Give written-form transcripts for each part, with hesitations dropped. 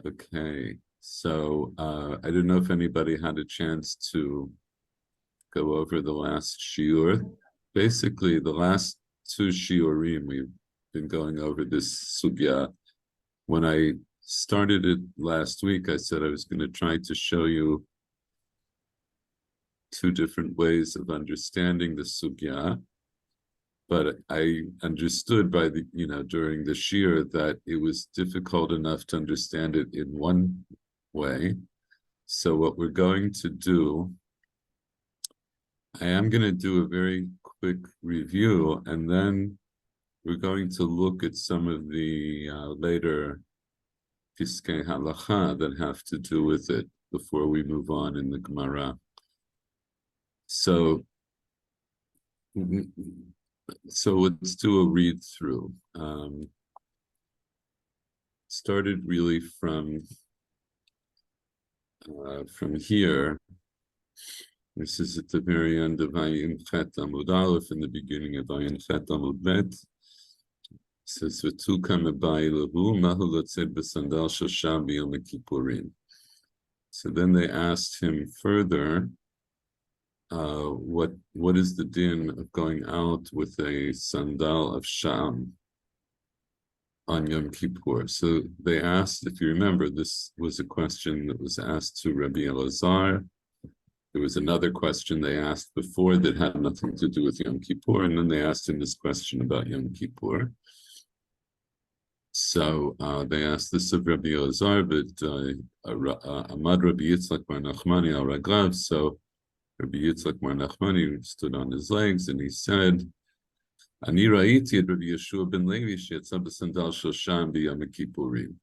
Okay, so I don't know if anybody had a chance to go over the last shiur. Basically, the last two shiurim, we've been going over this sugya. When I started it last week, I said I was going to try to show you two different ways of understanding the sugya. But I understood by during the shir that it was difficult enough to understand it in one way. So what we're going to do, I am going to do a very quick review, and then we're going to look at some of the later piskei halacha that have to do with it before we move on in the Gemara. So let's do a read through. Started really from here. This is at the very end of Ayin Chet Amud Aleph, in the beginning of Ayin Chet Amud Bet. It says, "V'tukam ebai lehu mahu lotzed b'sandal shosha b'yom kippurim." So then they asked him further, what is the din of going out with a sandal of sham on Yom Kippur? So they asked, if you remember, this was a question that was asked to Rabbi Elazar. There was another question they asked before that had nothing to do with Yom Kippur, and then they asked him this question about Yom Kippur. So they asked this of Rabbi Elazar, but Amad Rabbi Yitzchak Bar Nachmani al Raglav. So Rabbi Yitzchak Bar Nachmani stood on his legs, and he said, Ani ra'iti et Rabbi Yeshua ben Levi she'yatza b'sandal shoshan b'yom kippurim.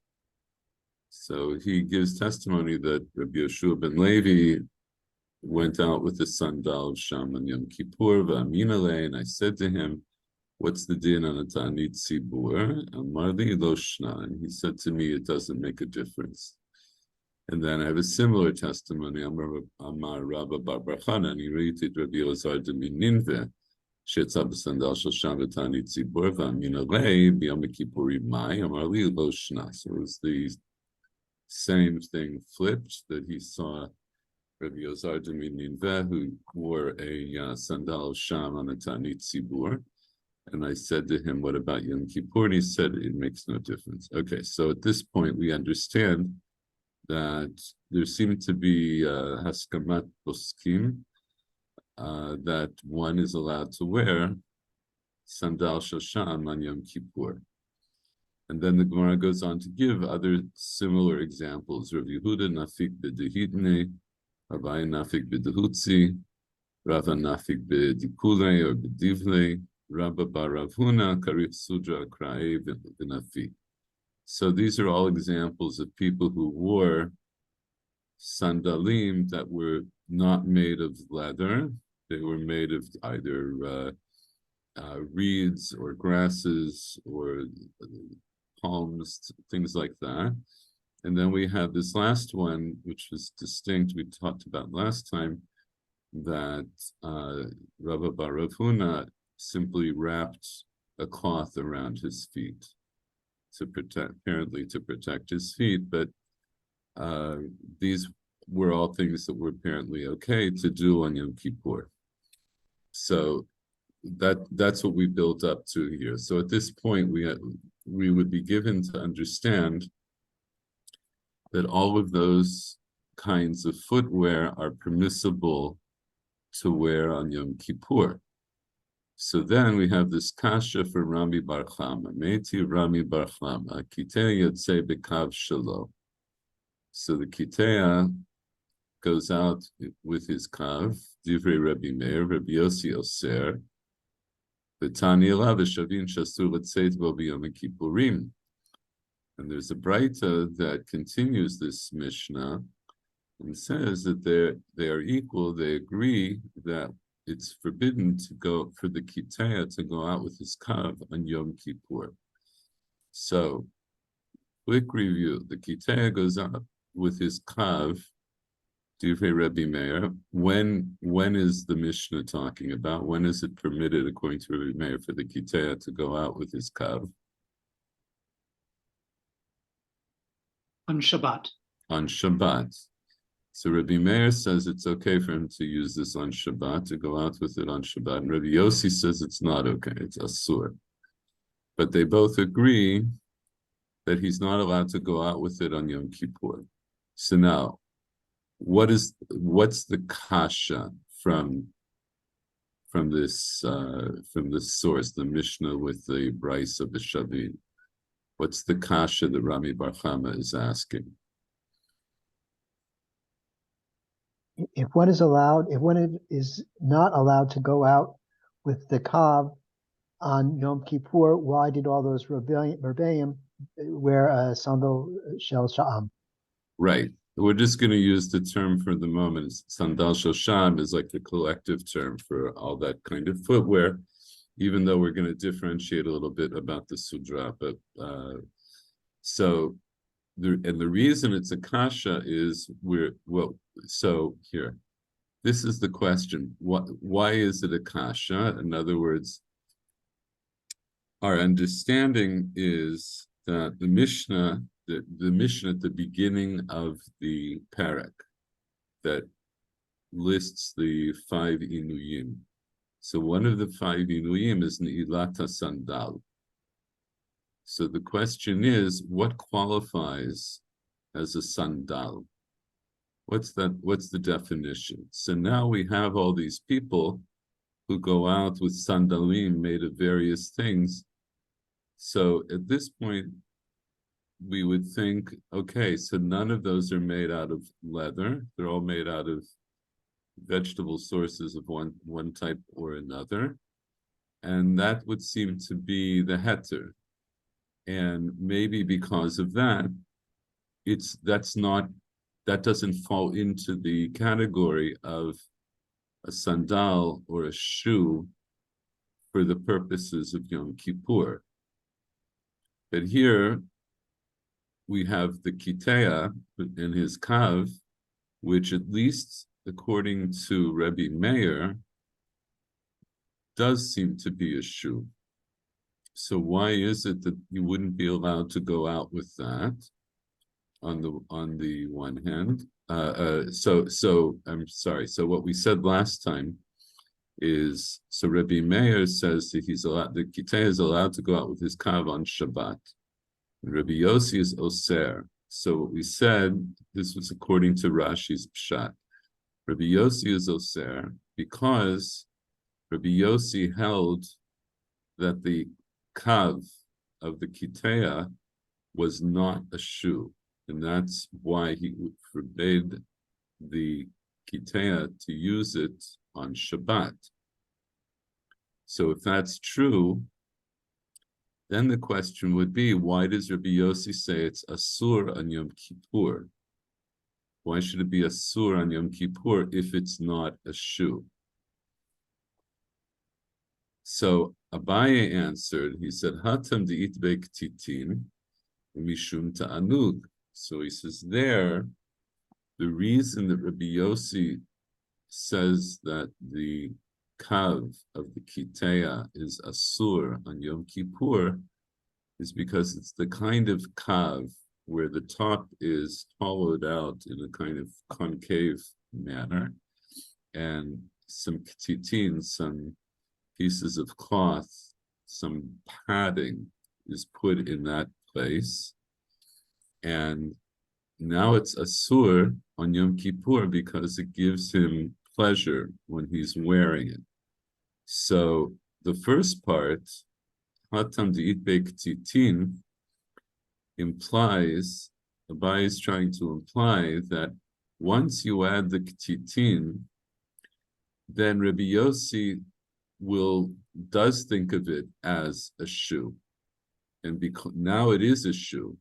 So he gives testimony that Rabbi Yeshua ben Levi went out with the sandal of Sham on Yom Kippur, v'aminale, and I said to him, what's the din on a ta'anit tzibur? Amar li lo shna, and he said to me, it doesn't make a difference. And then I have a similar testimony. Amar Rabba Bar Bar Chana, and he read it Rabbi Elazar de Ninveh, she'yatza b'sandal shel Sham v'ta'anit tzibur, v'aminale b'yom kippurim mai, amar li lo shna. So it was the same thing flipped, that he saw Rabbi Elazar de Ninveh, who wore a sandal of Sham on a ta'anit tzibur. And I said to him, what about Yom Kippur? And he said, it makes no difference. Okay, so at this point, we understand that there seemed to be haskamat poskim, that one is allowed to wear sandal shasham on Yom Kippur. And then the Gemara goes on to give other similar examples. Rav Yehuda nafik b'dehidne, Rabbi nafik b'dehutzi, Rava nafik b'dikule or b'divle, Rabba bar Rav Huna karif sudra krae v'nafi. So these are all examples of people who wore sandalim that were not made of leather. They were made of either reeds or grasses or palms, things like that. And then we have this last one, which was distinct, we talked about last time, that Rabba bar Rav Huna simply wrapped a cloth around his feet to protect his feet, but these were all things that were apparently okay to do on Yom Kippur. So that's what we built up to here. So at this point, we would be given to understand that all of those kinds of footwear are permissible to wear on Yom Kippur. So then we have this kasha for Rami Bar Chama. Meiti Rami Bar Chama, Kitea Yotzei Bekav Shalo. So the Kitea goes out with his kav, Divrei Rabbi Meir, Rabbi Yossi Oser, V'tani Elav Shavin Shasur L'tzeit Bo B'Yom Kippurim. And there's a Braita that continues this Mishnah and says that they are equal. They agree that it's forbidden to go for the Kitea to go out with his kav on Yom Kippur. So, quick review: the Kitea goes out with his kav, Divrei Rabbi Meir. When is the Mishnah talking about? When is it permitted, according to Rabbi Meir, for the Kitea to go out with his kav? on Shabbat. On Shabbat. So Rabbi Meir says it's okay for him to use this on Shabbat, to go out with it on Shabbat. And Rabbi Yossi says it's not okay, it's asur. But they both agree that he's not allowed to go out with it on Yom Kippur. So now, what's the kasha from this source, the Mishnah with the Bryce of the Shavin? What's the kasha that Rami Bar Chama is asking? If one is not allowed to go out with the kav on Yom Kippur, why did all those rebbeim wear a sandal shel sha'am? Right. We're just going to use the term for the moment. Sandal shel sha'am is like the collective term for all that kind of footwear, even though we're going to differentiate a little bit about the sudra. But the reason it's a kasha is so here, this is the question. Why is it a kasha? In other words, our understanding is that the Mishnah at the beginning of the parak that lists the 5 inuyim. So one of the 5 inuyim is ne'ilat sandal. So the question is, what qualifies as a sandal? What's the definition? So now we have all these people who go out with sandalim made of various things. So at this point, we would think, okay, so none of those are made out of leather. They're all made out of vegetable sources of one type or another. And that would seem to be the heter. And maybe because of that, that doesn't fall into the category of a sandal or a shoe for the purposes of Yom Kippur. But here we have the Kitea in his Kav, which at least according to Rebbe Meir, does seem to be a shoe. So why is it that you wouldn't be allowed to go out with that on the one hand? So I'm sorry. So what we said last time is, so Rebbe Meir says that the Kitei is allowed to go out with his kav on Shabbat. And Rebbe Yossi is oser. So what we said, this was according to Rashi's pshat. Rebbe Yossi is oser because Rebbe Yossi held that the kav of the Kitea was not a shoe, and that's why he forbade the Kitea to use it on Shabbat. So if that's true, then the question would be, why does Rabbi Yossi say it's asur on Yom Kippur? Why should it be asur on Yom Kippur if it's not a shoe? So Abaye answered, he said, Hatam de'itbe ktitin mishum ta'anug. So he says there, the reason that Rabbi Yossi says that the kav of the Kitea is asur on Yom Kippur is because it's the kind of kav where the top is hollowed out in a kind of concave manner, and some ktitin, some pieces of cloth, some padding is put in that place, and now it's asur on Yom Kippur because it gives him pleasure when he's wearing it. So the first part, Hatam de'itbe ktitin, implies, Abai is trying to imply that once you add the ktitin, then Rabbi Yossi does think of it as a shoe, and because now it is a shoe,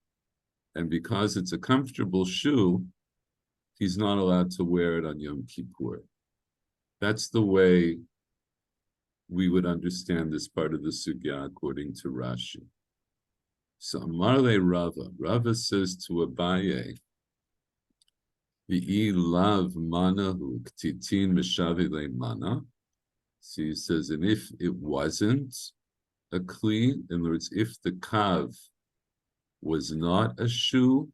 and because it's a comfortable shoe, he's not allowed to wear it on Yom Kippur. That's the way we would understand this part of the sugya according to Rashi. So Amarle Rava says to Abaye, V'i lav manahu ktitin mishavile mana. So he says, and if it wasn't a kli, in other words, if the kav was not a shoe,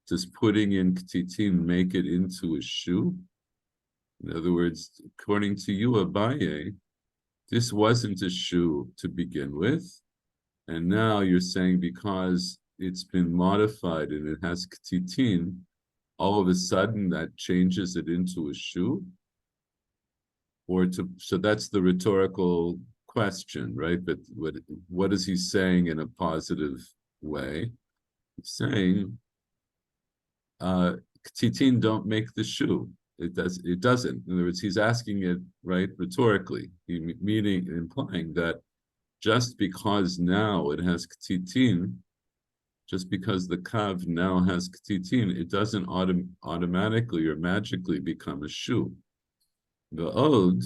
Does putting in ktitin make it into a shoe? In other words, according to you, Abaye, this wasn't a shoe to begin with, and now you're saying because it's been modified and it has ktitin, all of a sudden that changes it into a shoe? So that's the rhetorical question, right? But what is he saying in a positive way? He's saying, ktitin don't make the shoe. It doesn't. In other words, he's asking it, right, rhetorically, implying that just because now it has ktitin, just because the kav now has ktitin, it doesn't automatically or magically become a shoe. The od,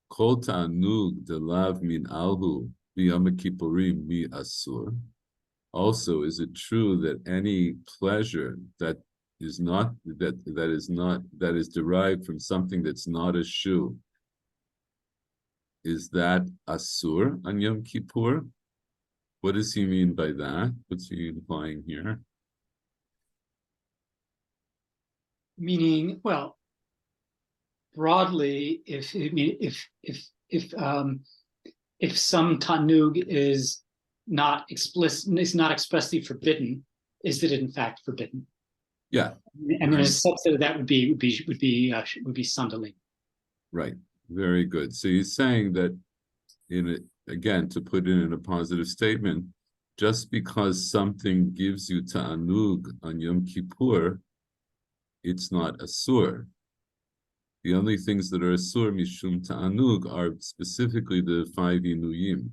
kol ta'anug delav min alhu b'yom kippurim mi asur. Also, is it true that any pleasure that is derived from something that's not a shoe, is that asur on Yom Kippur? What does he mean by that? What's he implying here? Meaning, well, broadly, if some tanug is not expressly forbidden, is it in fact forbidden? Yeah, and then a subset of that would be sandalim. Right. Very good. So he's saying that again, to put it in a positive statement, just because something gives you ta'anug on Yom Kippur, it's not asur. The only things that are asur mishum ta'anug are specifically the 5 inuyim.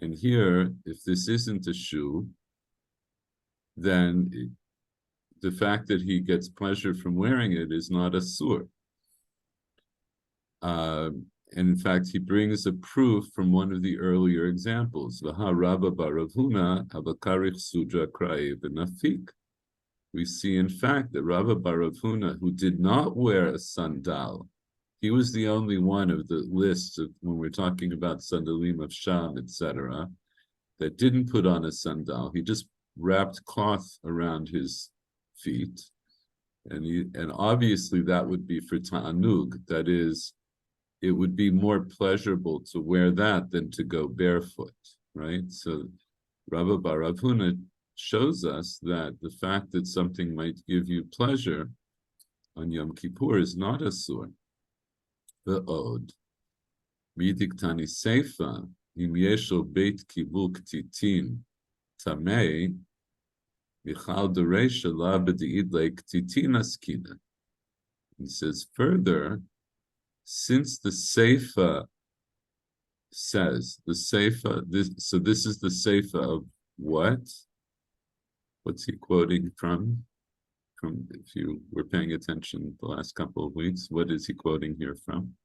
And here, if this isn't a shoe, then the fact that he gets pleasure from wearing it is not asur. And in fact, he brings a proof from one of the earlier examples. We see, in fact, that Rabba bar Rav Huna, who did not wear a sandal, he was the only one of the list of, when we're talking about sandalim of Sham, etc., that didn't put on a sandal. He just wrapped cloth around his feet. And obviously that would be for ta'anug, that is, it would be more pleasurable to wear that than to go barefoot, right? So Rabba bar Rav Huna shows us that the fact that something might give you pleasure on Yom Kippur is not asur. The od midiktani seifa im yesho beit kibuk titin tamei michal dereisha la b'di'idlei ktitin askina. He says further, since the Seifa says, this is the Seifa of what? What's he quoting from? If you were paying attention the last couple of weeks, what is he quoting here from?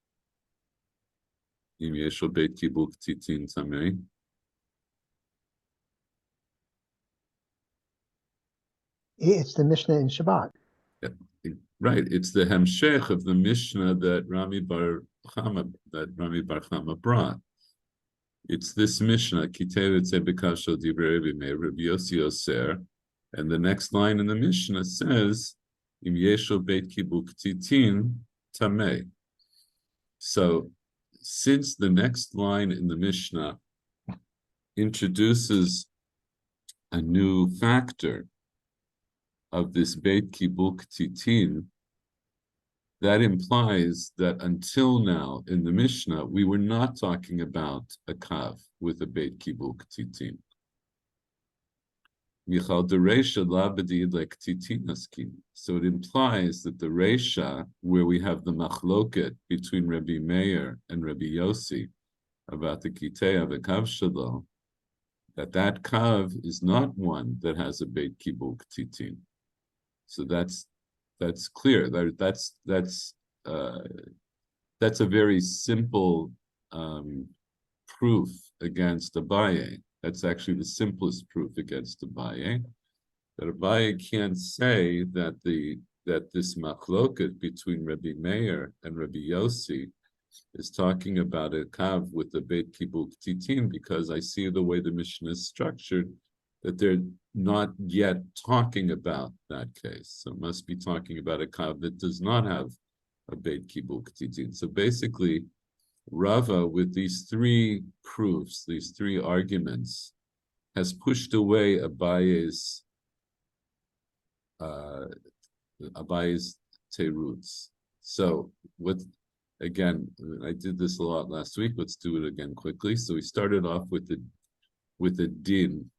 Im yeshel beit kibuk titin tamei. It's the Mishnah in Shabbat. Right, it's the hemshech of the Mishnah that Rami Bar Chama brought. It's this Mishnah, Kitevet Zebekasho Divrei Rabbi Meir, Rabbi Yossi Oser, and the next line in the Mishnah says, Im Yesho Beit Kibuk Titin Tamei. So, since the next line in the Mishnah introduces a new factor of this Beit Kibuk Titin, that implies that until now in the Mishnah, we were not talking about a kav with a Beit Kibuk Titin. So it implies that the Reisha, where we have the machloket between Rabbi Meir and Rabbi Yossi about the Kitei of a kav shelo, that kav is not one that has a Beit Kibuk Titin. So that's clear. That's a very simple proof against Abaye. That's actually the simplest proof against Abaye. That Abaye can't say that this machloket between Rabbi Meir and Rabbi Yossi is talking about a kav with the Beit Kibuk Titin, because I see the way the Mishnah is structured, that they're not yet talking about that case. So it must be talking about a kav that does not have a beit kibul ktitin. So basically, Rava, with these three proofs, these three arguments, has pushed away Abaye's teruts. So what? Again, I did this a lot last week. Let's do it again quickly. So we started off with the din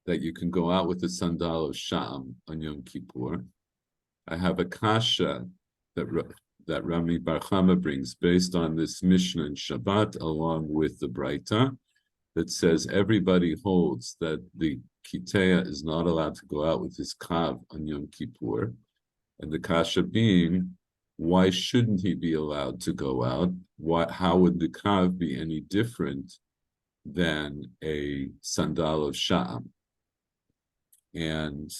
that you can go out with the sandal of Sham on Yom Kippur. I have a kasha that Rami Bar Chama brings based on this Mishnah in Shabbat, along with the Braita, that says everybody holds that the Kiteya is not allowed to go out with his kav on Yom Kippur. And the kasha being, why shouldn't he be allowed to go out? How would the kav be any different than a sandal of Sha'am? And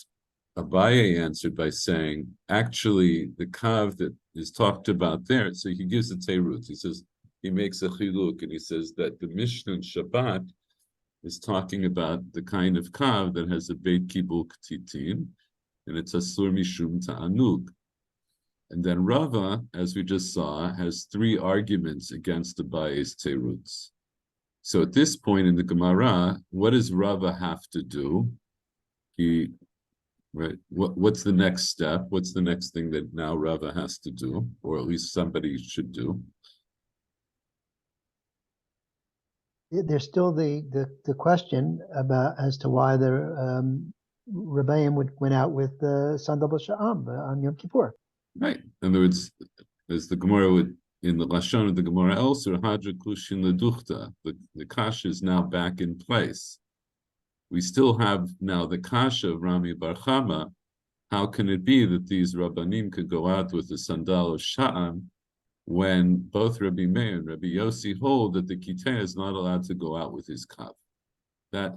Abaye answered by saying, actually, the kav that is talked about there, so he gives the teirut. He says, he makes a chiluk, and he says that the Mishnah in Shabbat is talking about the kind of kav that has a beit kibul ktitin, and it's asur mishum ta'anug. And then Rava, as we just saw, has three arguments against Abaye's teruts. So at this point in the Gemara, what does Rava have to do? What's the next step? What's the next thing that now Rava has to do, or at least somebody should do? There's still the question about as to why the Rebbeim went out with the Sandal B'Sha'am on Yom Kippur. Right. In other words, as the Gemara would, in the Lashon of the Gemara elsewhere, Hadra Kushin Leduchta, the Kasha is now back in place. We still have now the Kasha of Rami Bar Chama. How can it be that these Rabbanim could go out with the Sandal of Sha'am when both Rabbi Meir and Rabbi Yossi hold that the Kiteh is not allowed to go out with his kav?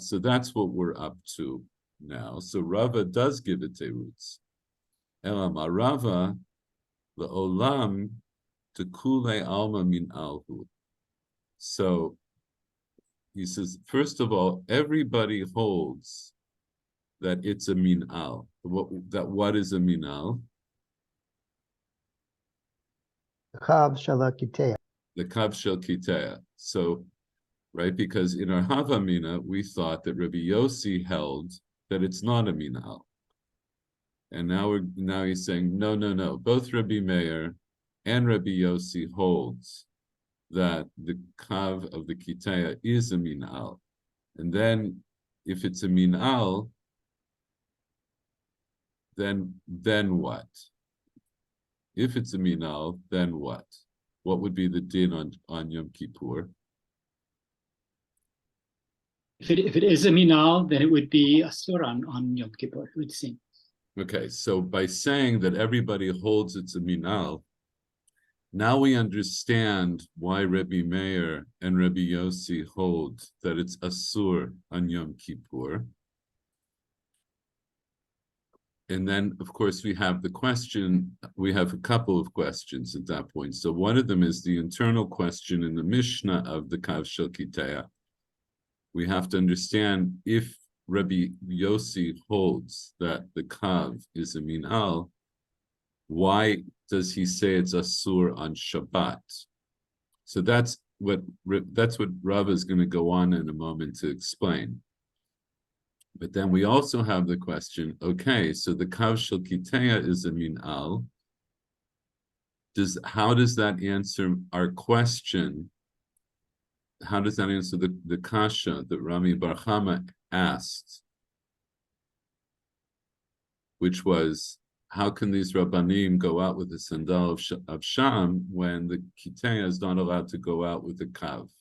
So that's what we're up to now. So Rava does give it teruts. Elam Rava le'olam tekule alma min alhu. So he says, first of all, everybody holds that it's a min'al. What is a min'al? The Chav Shel Kiteya. The Kav Shel Kiteya. So, right, because in our Havamina, we thought that Rabbi Yossi held that it's not a min'al. And now he's saying, no. Both Rabbi Meir and Rabbi Yossi holds that the kav of the Kiteya is a min'al. And then if it's a min'al, then what? If it's a min'al, then what? What would be the din on Yom Kippur? If it is a minal, then it would be asur on Yom Kippur, it would seem. Okay, so by saying that everybody holds it's a min'al, now we understand why Rabbi Meir and Rabbi Yossi hold that it's asur on Yom Kippur. And then, of course, we have the question, we have a couple of questions at that point. So one of them is the internal question in the Mishnah of the Kav Shel Kiteya. We have to understand if Rabbi Yossi holds that the Kav is a min'al, why does he say it's asur on Shabbat? So that's what Rava is going to go on in a moment to explain. But then we also have the question, okay, so the Kav Shel Kiteya is a min'al. How does that answer our question? How does that answer the kasha that Rami Bar Chama asked? Which was, how can these Rabbanim go out with the sandal of Sham when the Kiteya is not allowed to go out with the Kav?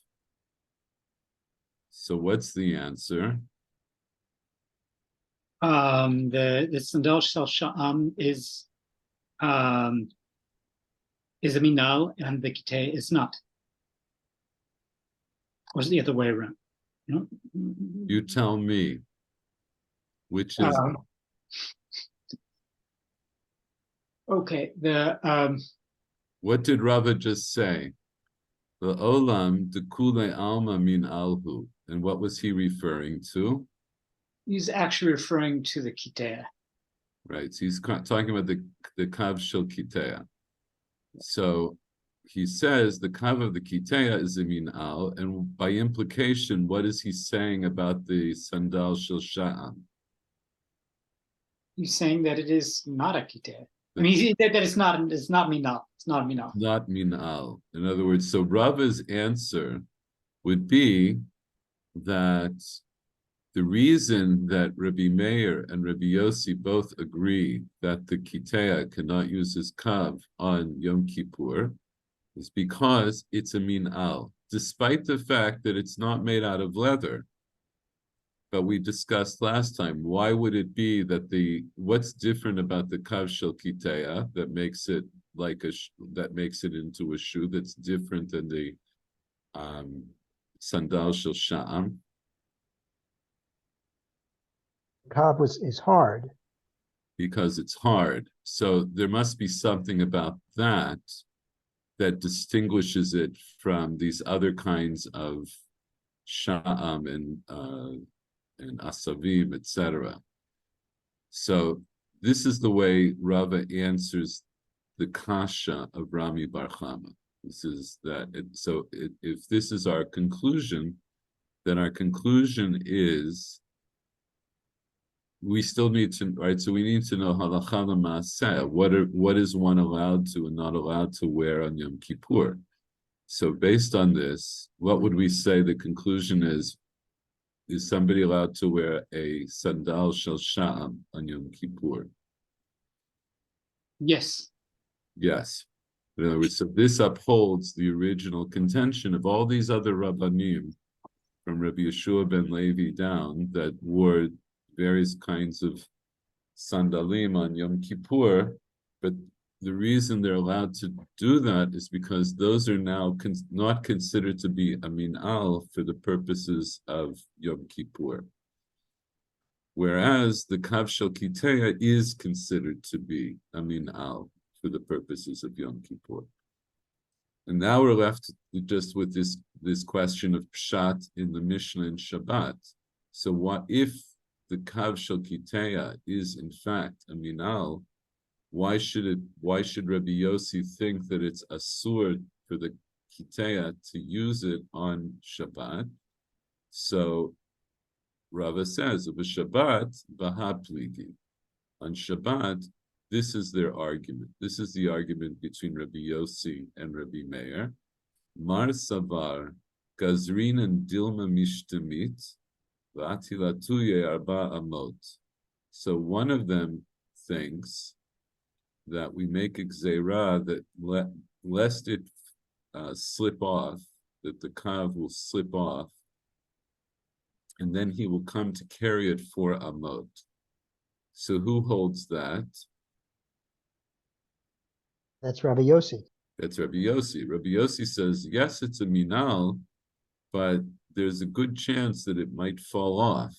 So what's the answer? The sandal shel Sha'am is a minal and the kiteh is not. Or is it the other way around? No? You tell me. Which is okay. What did Rava just say? The olam de kule alma min alhu. And what was he referring to? He's actually referring to the Kitea. Right, so he's talking about the kav shel kitea. So he says the kav of the kitea is a minal, and by implication, what is he saying about the sandal shel sha'am? He's saying that it is not a Kitea. I mean, that it's not minal. It's not minal. Not minal. In other words, so Rava's answer would be that the reason that Rabbi Meir and Rabbi Yossi both agree that the Kitea cannot use his kav on Yom Kippur is because it's a minal, despite the fact that it's not made out of leather. But we discussed last time, why would it be that what's different about the kav shel Kitea that makes it that makes it into a shoe that's different than the sandal shel sha'am? Kav is hard. Because it's hard. So there must be something about that distinguishes it from these other kinds of sha'am and asavim, etc. So this is the way Rava answers the kasha of Rami Bar Chama. This is that. If this is our conclusion, then our conclusion is we still need to, right? So we need to know halacha l'maaseh. What is one allowed to and not allowed to wear on Yom Kippur? So based on this, what would we say the conclusion is? Is somebody allowed to wear a sandal shel sha'am on Yom Kippur? Yes. Yes. In other words, so this upholds the original contention of all these other Rabbanim, from Rabbi Yeshua ben Levi down, that wore various kinds of sandalim on Yom Kippur, but the reason they're allowed to do that is because those are now not considered to be a minal for the purposes of Yom Kippur. Whereas the kav shel kitea is considered to be a minal for the purposes of Yom Kippur. And now we're left just with this question of pshat in the Mishnah and Shabbat. So what if the kav shel kitea is in fact a minal? Why should Rabbi Yossi think that it's asur for the kitea to use it on Shabbat? So Rava says, "V'Shabbat v'hapligi." On Shabbat, this is their argument. This is the argument between Rabbi Yossi and Rabbi Meir. Mar savar gazrin and dilma mishtamit v'atilatuye arba amot. So one of them thinks that we make a gzeira that lest it slip off, that the kav will slip off, and then he will come to carry it for amot. So who holds that? That's Rabbi Yossi. That's Rabbi Yossi. Rabbi Yossi says, yes, it's a minal, but there's a good chance that it might fall off.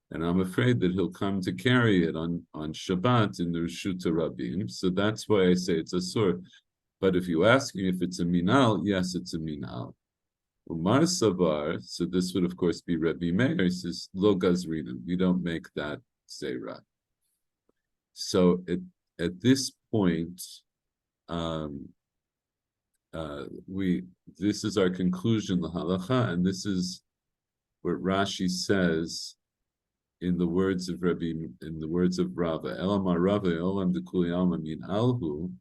And I'm afraid that he'll come to carry it on Shabbat in the Reshut Rabim. So that's why I say it's a sur. But if you ask me if it's a minal, yes, it's a minal. Umar Savar, so this would of course be Rabbi Meir, he says, Lo Gazrinim, we don't make that Seirah. So at this point, this is our conclusion, the halacha, and this is what Rashi says in the words of Rava, Elamar Rava, Elam dekuli alma min alhu.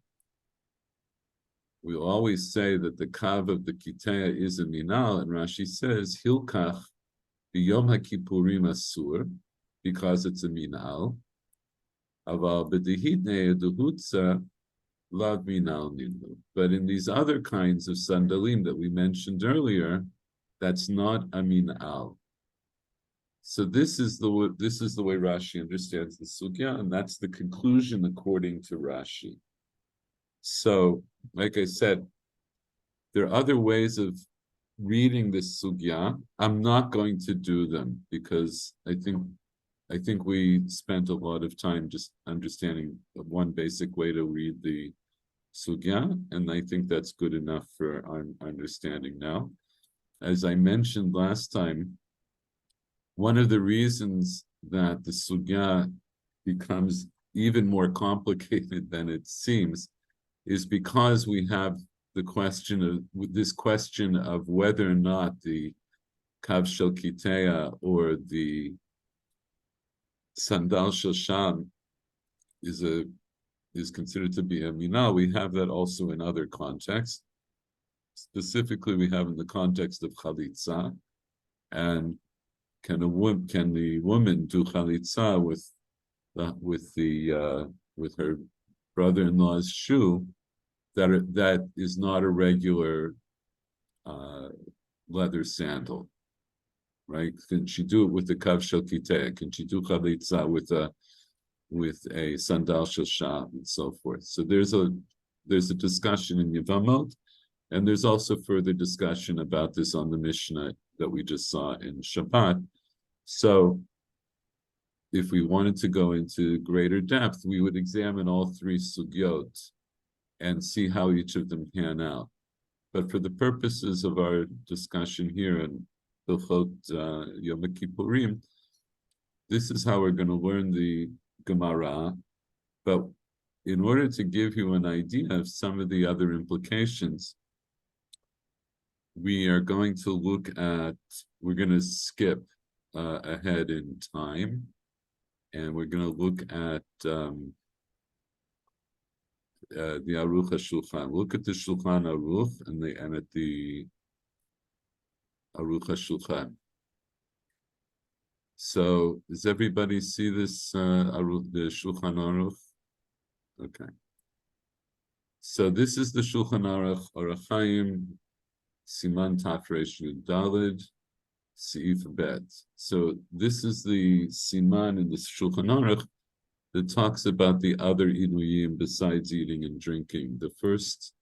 We'll always say that the kav of the kitea is a minal, and Rashi says hilkach b'yom hakippurim asur, because it's a minal. Aval b'dehitnei eduhutza lav minal nilu. But in these other kinds of sandalim that we mentioned earlier, that's not a minal. So this is the way Rashi understands the sugya, and that's the conclusion according to Rashi. So, like I said, there are other ways of reading this sugya. I'm not going to do them because I think we spent a lot of time just understanding one basic way to read the sugya, and I think that's good enough for our understanding now. As I mentioned last time, one of the reasons that the sugya becomes even more complicated than it seems is because we have the question of whether or not the kav shel kitea or the sandal shel sham is considered to be a mina. We have that also in other contexts. Specifically, we have in the context of chalitza, and can the woman do chalitza with her brother-in-law's shoe that is not a regular leather sandal, right? Can she do it with the kav shel kitea? Can she do chalitza with a sandal shel sham and so forth? So there's a discussion in Yevamot, and there's also further discussion about this on the Mishnah that we just saw in Shabbat. So if we wanted to go into greater depth, we would examine all three sugyot and see how each of them pan out. But for the purposes of our discussion here in Hilchot Yom Kippurim, this is how we're going to learn the Gemara. But in order to give you an idea of some of the other implications, we're going to skip ahead in time, and we're going to look at the Aruch HaShulchan. Look at the Shulchan Aruch and at the Aruch HaShulchan. So, does everybody see this the Shulchan Aruch? Okay. So this is the Shulchan Aruch, Orach Chaim, Siman Tafresh Yud Daled, Seif Bet. So this is the Siman in the Shulchan Aruch that talks about the other Inuyim besides eating and drinking. The first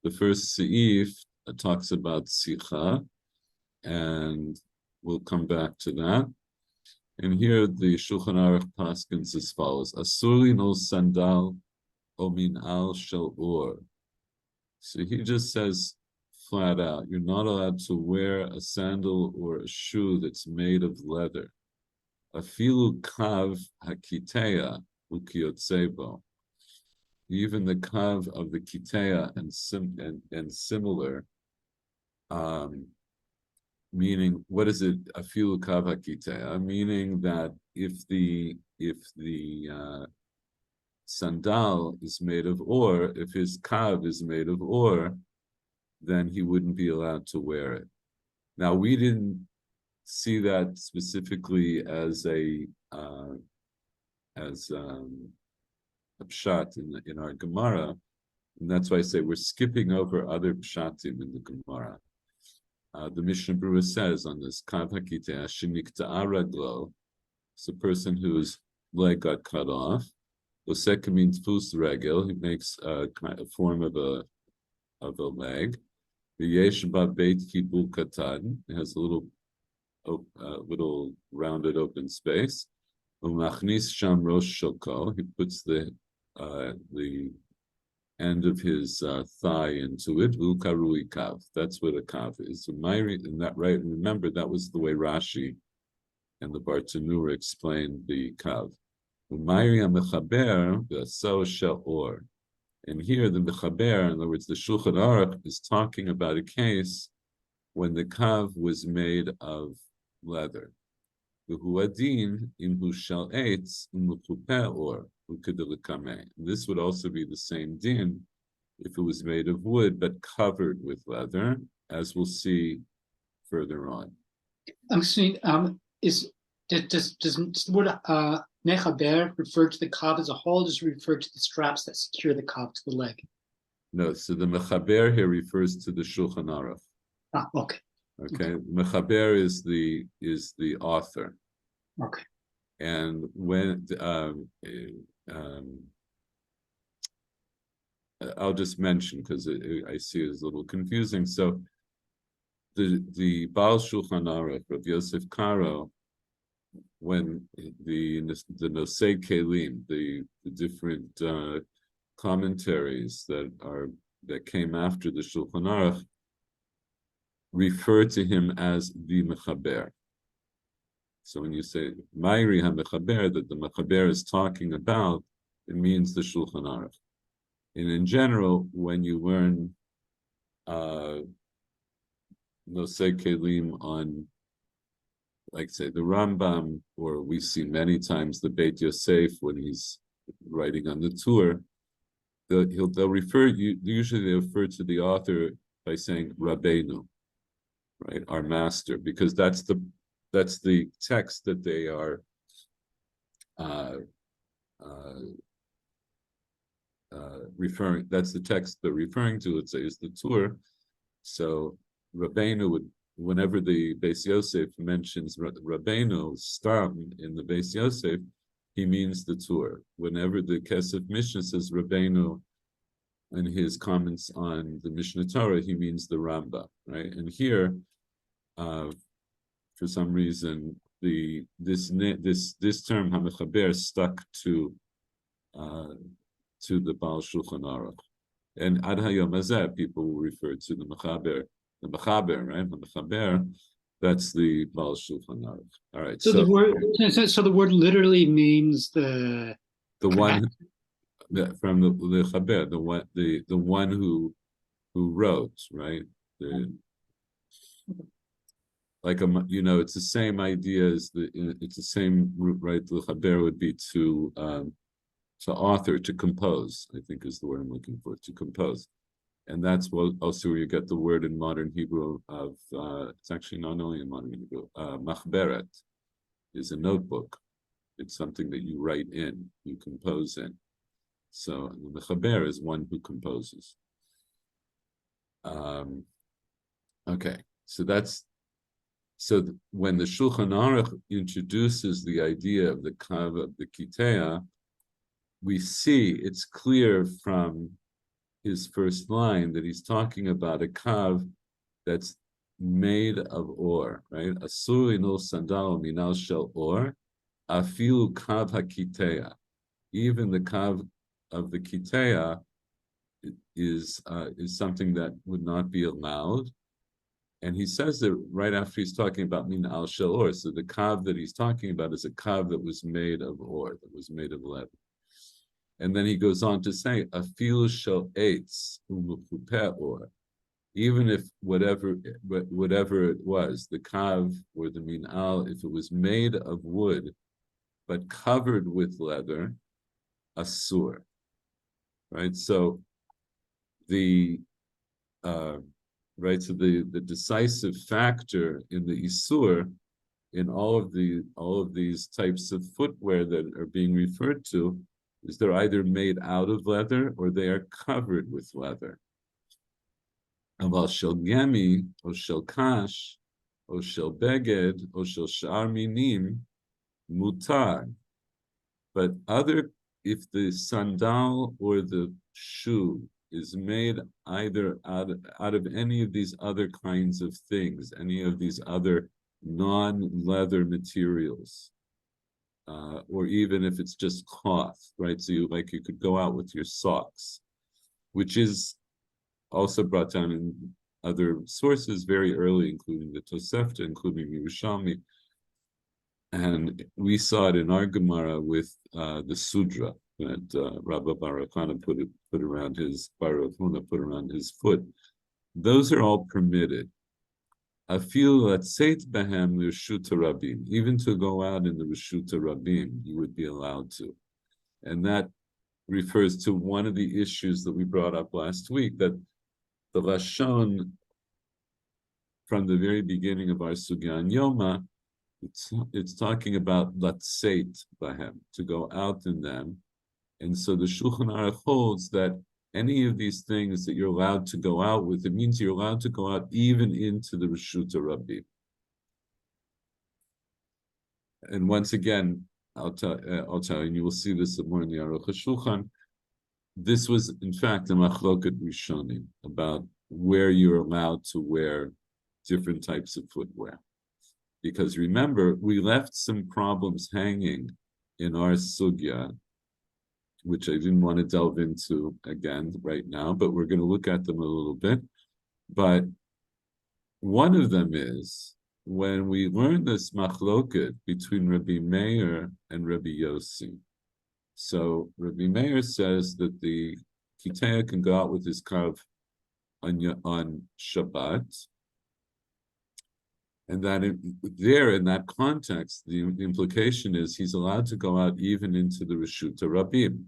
Seif talks about Sicha, and we'll come back to that. And here the Shulchan Aruch paskins as follows: Asuri no sandal o min al shel or. So he just says flat out, you're not allowed to wear a sandal or a shoe that's made of leather. Afilu kav hakitea ukiotsebo. Even the kav of the kitea and similar, meaning, what is it? Afilu kav hakitea, meaning that if the sandal is made of ore, if his kav is made of ore, then he wouldn't be allowed to wear it. Now, we didn't see that specifically as a pshat in our Gemara, and that's why I say we're skipping over other pshatim in the Gemara. The Mishnah Berurah says on this, kav hakitea shenikta'a raglo, it's a person whose leg got cut off. Oseka means tfus regel, he makes a form of a leg. The yeshba beit kibul katan, it has a little rounded open space. Umachnis sham rosh shoko, he puts the end of his thigh into it. Ukarui kav, that's what a kav is. And that, right? Remember, that was the way Rashi and the Bartanura explained the kav. Umayri mechaber v'aso she'or. And here the mechaber, in other words, the Shulchan Aruch, is talking about a case when the kav was made of leather. V'huadin imhu shel eitz umukupeh or ukedelikame. This would also be the same din if it was made of wood but covered with leather, as we'll see further on. Does the word mechaber refer to the kav as a whole? Does it refer to the straps that secure the kav to the leg? No, so the mechaber here refers to the Shulchan Aruch. Okay. Okay, mechaber is the author. Okay. And when I'll just mention because I see it's a little confusing. So the Baal Shulchan Aruch, Rav Yosef Karo, when the Nosei Kelim, the different commentaries that came after the Shulchan Aruch, refer to him as the Mechaber. So when you say Ma'iri HaMechaber, that the Mechaber is talking about, it means the Shulchan Aruch. And in general, when you learn Nosei Kelim on, like say the Rambam, or we see many times the Beit Yosef when he's writing on the tour, they'll refer, usually they refer to the author by saying Rabbeinu, right, our master, because that's the text that they are referring. That's the text they're referring to. Let's say is the tour. So Rabbeinu would, whenever the Beis Yosef mentions Rabbeinu Stam in the Beis Yosef, he means the tour. Whenever the Kesef Mishnah says Rabbeinu in his comments on the Mishnah Torah, he means the Rambam, right? And here, for some reason, this term HaMechaber stuck to the Baal Shulchan Aruch, and Ad Hayom Hazeh people will refer to the Mechaber, right? The Mechaber, that's the Baal Shulchan Aruch. All right. So the word literally means the one from the Chaber, the one who wrote, right? Like it's the same idea as it's the same root, right? The Chaber would be to author, to compose, I think is the word I'm looking for, to compose. And that's also where you get the word in modern Hebrew of, it's actually not only in modern Hebrew, machberet is a notebook. It's something that you write in, you compose in. So the mechaber is one who composes. Okay, so when the Shulchan Aruch introduces the idea of the kav of the kitea, we see it's clear from his first line that he's talking about a kav that's made of ore, right? Asur inol sandal minal shel or, afilu kav hakitea. Even the kav of the kitea is something that would not be allowed. And he says that right after he's talking about min al shel or. So the kav that he's talking about is a kav that was made of ore, that was made of lead. And then he goes on to say, "Afil shel eitz u'mechupeh or," even if whatever it was, the kav or the minal, if it was made of wood but covered with leather, asur. Right. So the decisive factor in the isur in all of these types of footwear that are being referred to is they're either made out of leather or they are covered with leather. Aval shel gemi, or shel kash, or shel beged, or shel shar minim, mutar. But if the sandal or the shoe is made either out of any of these other kinds of things, any of these other non-leather materials, or even if it's just cloth, right? So you could go out with your socks, which is also brought down in other sources very early, including the Tosefta, including Yerushalmi. And we saw it in our Gemara with the Sudra that Rabbi Baruch Huna put around his foot. Those are all permitted. I feel that Seit Behem Rishuta Rabim, even to go out in the Rishuta Rabim, you would be allowed to. And that refers to one of the issues that we brought up last week, that the Lashon, from the very beginning of our Sugya and Yoma, it's talking about Latseit Behem, to go out in them. And so the Shulchan Aruch holds that any of these things that you're allowed to go out with, it means you're allowed to go out even into the Rishuta Rabbi. And once again, I'll tell you, and you will see this more in the Aruch HaShulchan. This was, in fact, a machloket rishonim about where you're allowed to wear different types of footwear. Because remember, we left some problems hanging in our sugya, which I didn't want to delve into again right now, but we're going to look at them a little bit. But one of them is when we learn this machloket between Rabbi Meir and Rabbi Yossi, so Rabbi Meir says that the Kitaya can go out with his kav on Shabbat, and that in that context, the implication is he's allowed to go out even into the Reshut Rabim,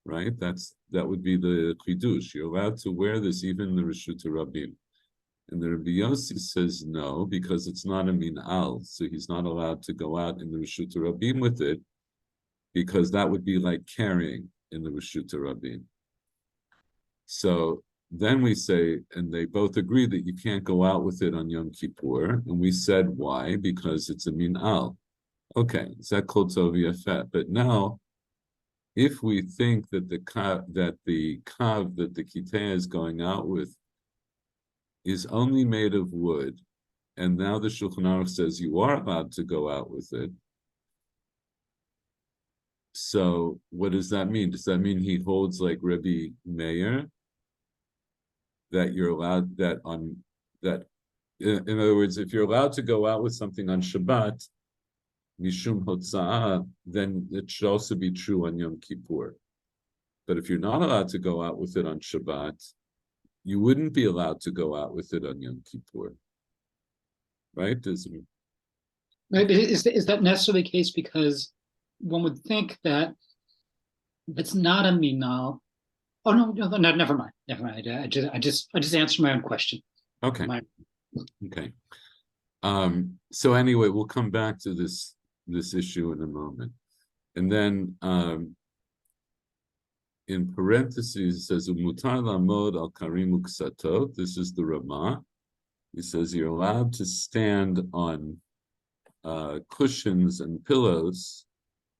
right? That would be the chidush. You're allowed to wear this even in the Reshut Rabim. And the Rabbi Yossi says no, because it's not a min'al, so he's not allowed to go out in the Reshut Rabim with it, because that would be like carrying in the Reshut Rabim. So then we say, and they both agree that you can't go out with it on Yom Kippur, and we said why? Because it's a min'al. Okay, zeh kol tov yafeh. But now, if we think that the kav that the kiteh is going out with is only made of wood, and now the Shulchan Aruch says you are allowed to go out with it. So what does that mean? Does that mean he holds like Rabbi Meir, that you're allowed in other words, if you're allowed to go out with something on Shabbat, mishum hotza'ah, then it should also be true on Yom Kippur. But if you're not allowed to go out with it on Shabbat, you wouldn't be allowed to go out with it on Yom Kippur, right? Is that necessarily the case? Because one would think that if it's not a minal. Oh no, never mind. I just answered my own question. Okay. Okay. So anyway, we'll come back to this issue in a moment, and then in parentheses it says umutar lamod al karim uksatot. This is the Ramah. He says you're allowed to stand on cushions and pillows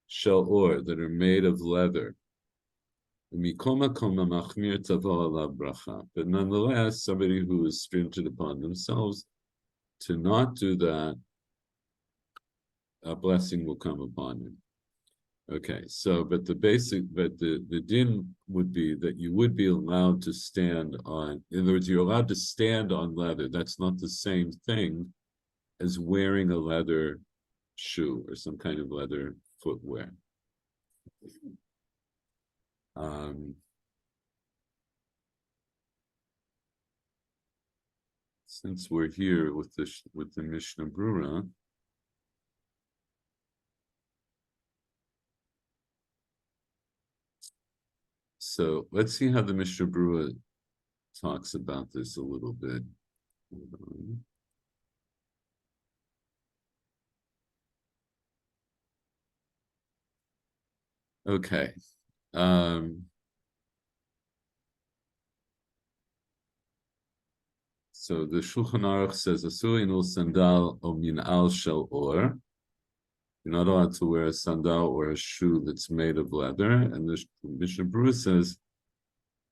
shel or that are made of leather. But nonetheless, somebody who is stringent upon themselves to not do that, a blessing will come upon him. Okay, so but the din would be that you would be allowed to stand on, in other words, you're allowed to stand on leather. That's not the same thing as wearing a leather shoe or some kind of leather footwear. Since we're here with the Mishnah Brura, so let's see how the Mishnah Brura talks about this a little bit. Okay. So the Shulchan Aruch says, "Asur inul sandal o min'al shel or." You're not allowed to wear a sandal or a shoe that's made of leather. And the Mishnah Brura says,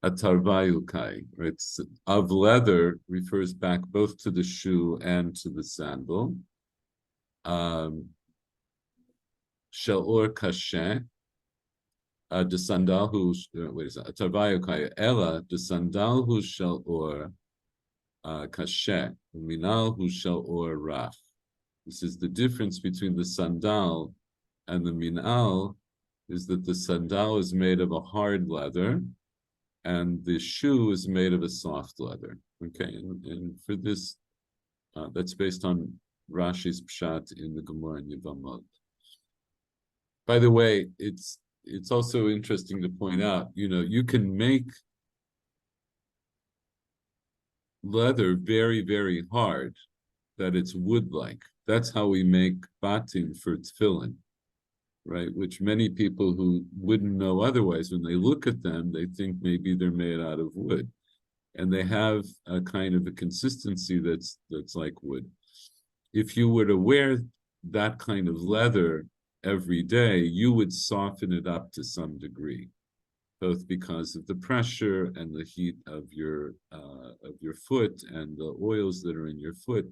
"Atarvayukai," right? Of leather refers back both to the shoe and to the sandal. Shel or kasher. The sandal who Atarvayukai ela the sandal who shel or kasher, minal hu shel or rach. This is the difference between the sandal and the minal, is that the sandal is made of a hard leather, and the shoe is made of a soft leather. Okay, and for this, that's based on Rashi's pshat in the Gemara in Yevamot. By the way, it's also interesting to point out, you can make leather very, very hard, that it's wood-like. That's how we make batim for tefillin, right? Which many people who wouldn't know otherwise, when they look at them, they think maybe they're made out of wood. And they have a kind of a consistency that's like wood. If you were to wear that kind of leather every day, you would soften it up to some degree, both because of the pressure and the heat of your foot and the oils that are in your foot.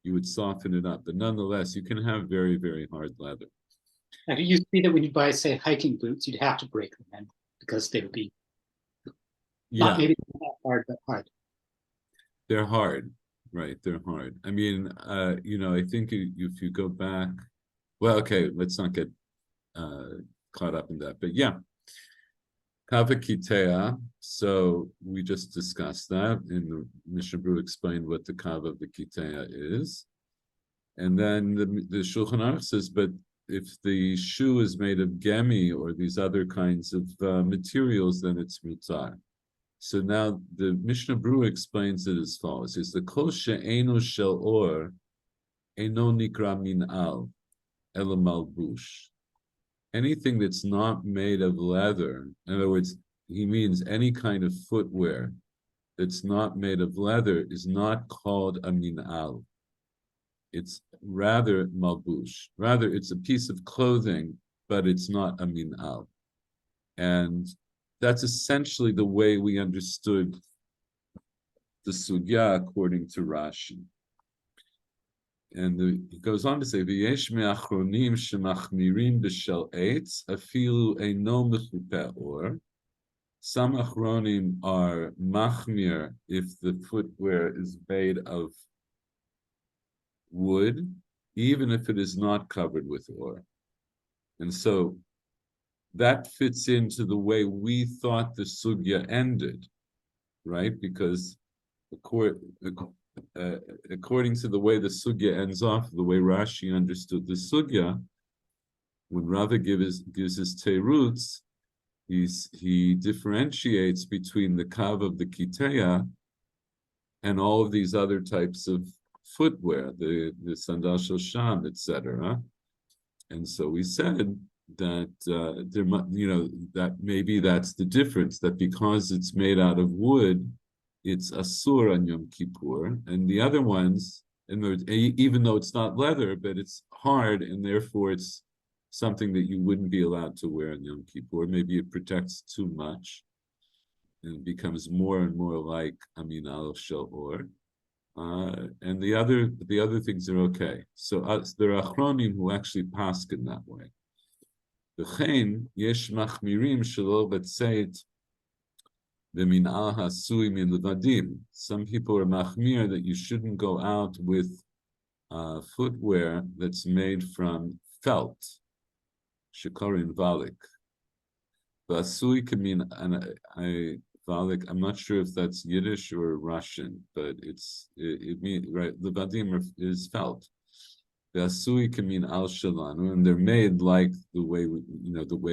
You would soften it up, but nonetheless, you can have very, very hard leather. Now, you see that when you buy, say, hiking boots, you'd have to break them in because they would be not maybe not hard, but hard. They're hard. Right, they're hard. I mean, I think if you go back, well, okay, let's not get caught up in that. But yeah, Kava Kitea. So we just discussed that, and the Mishnah Berurah explained what the Kava of the Kitea is. And then the Shulchan Aruch says, but if the shoe is made of gemi or these other kinds of materials, then it's mutar. So now the Mishnah Berurah explains it as follows: "Is the kol she'enu shel or eno nikra min al ela malbush." Anything that's not made of leather, in other words, he means any kind of footwear that's not made of leather, is not called a min al. It's rather malbush. Rather, it's a piece of clothing, but it's not a min al. And that's essentially the way we understood the sugya according to Rashi. And he goes on to say, "V'yesh me'achronim shemachmirim b'shel eitz afilu eino mechupe or." Some achronim are machmir if the footwear is made of wood, even if it is not covered with ore. And so that fits into the way we thought the sugya ended, right? Because according to the way the sugya ends off, the way Rashi understood the sugya, when Rava gives his teirutz, he differentiates between the kav of the kiteya and all of these other types of footwear, the sandal shosham, etc. And so we said that that maybe that's the difference, that because it's made out of wood, it's asur on Yom Kippur, and the other ones, even though it's not leather, but it's hard, and therefore it's something that you wouldn't be allowed to wear on Yom Kippur. Maybe it protects too much, and it becomes more and more like Amin al Shel Or. And the other things are okay. So there are achronim who actually paskin that way. V'chein yesh machmirim shelo b'tzeit v'min'al hasui min levadim. Some people are machmir that you shouldn't go out with footwear that's made from felt, shikorin valik. V'asui can mean, valik, I'm not sure if that's Yiddish or Russian, but it means, right, the vadim is felt. The asui can mean al shalanu, and they're made like the way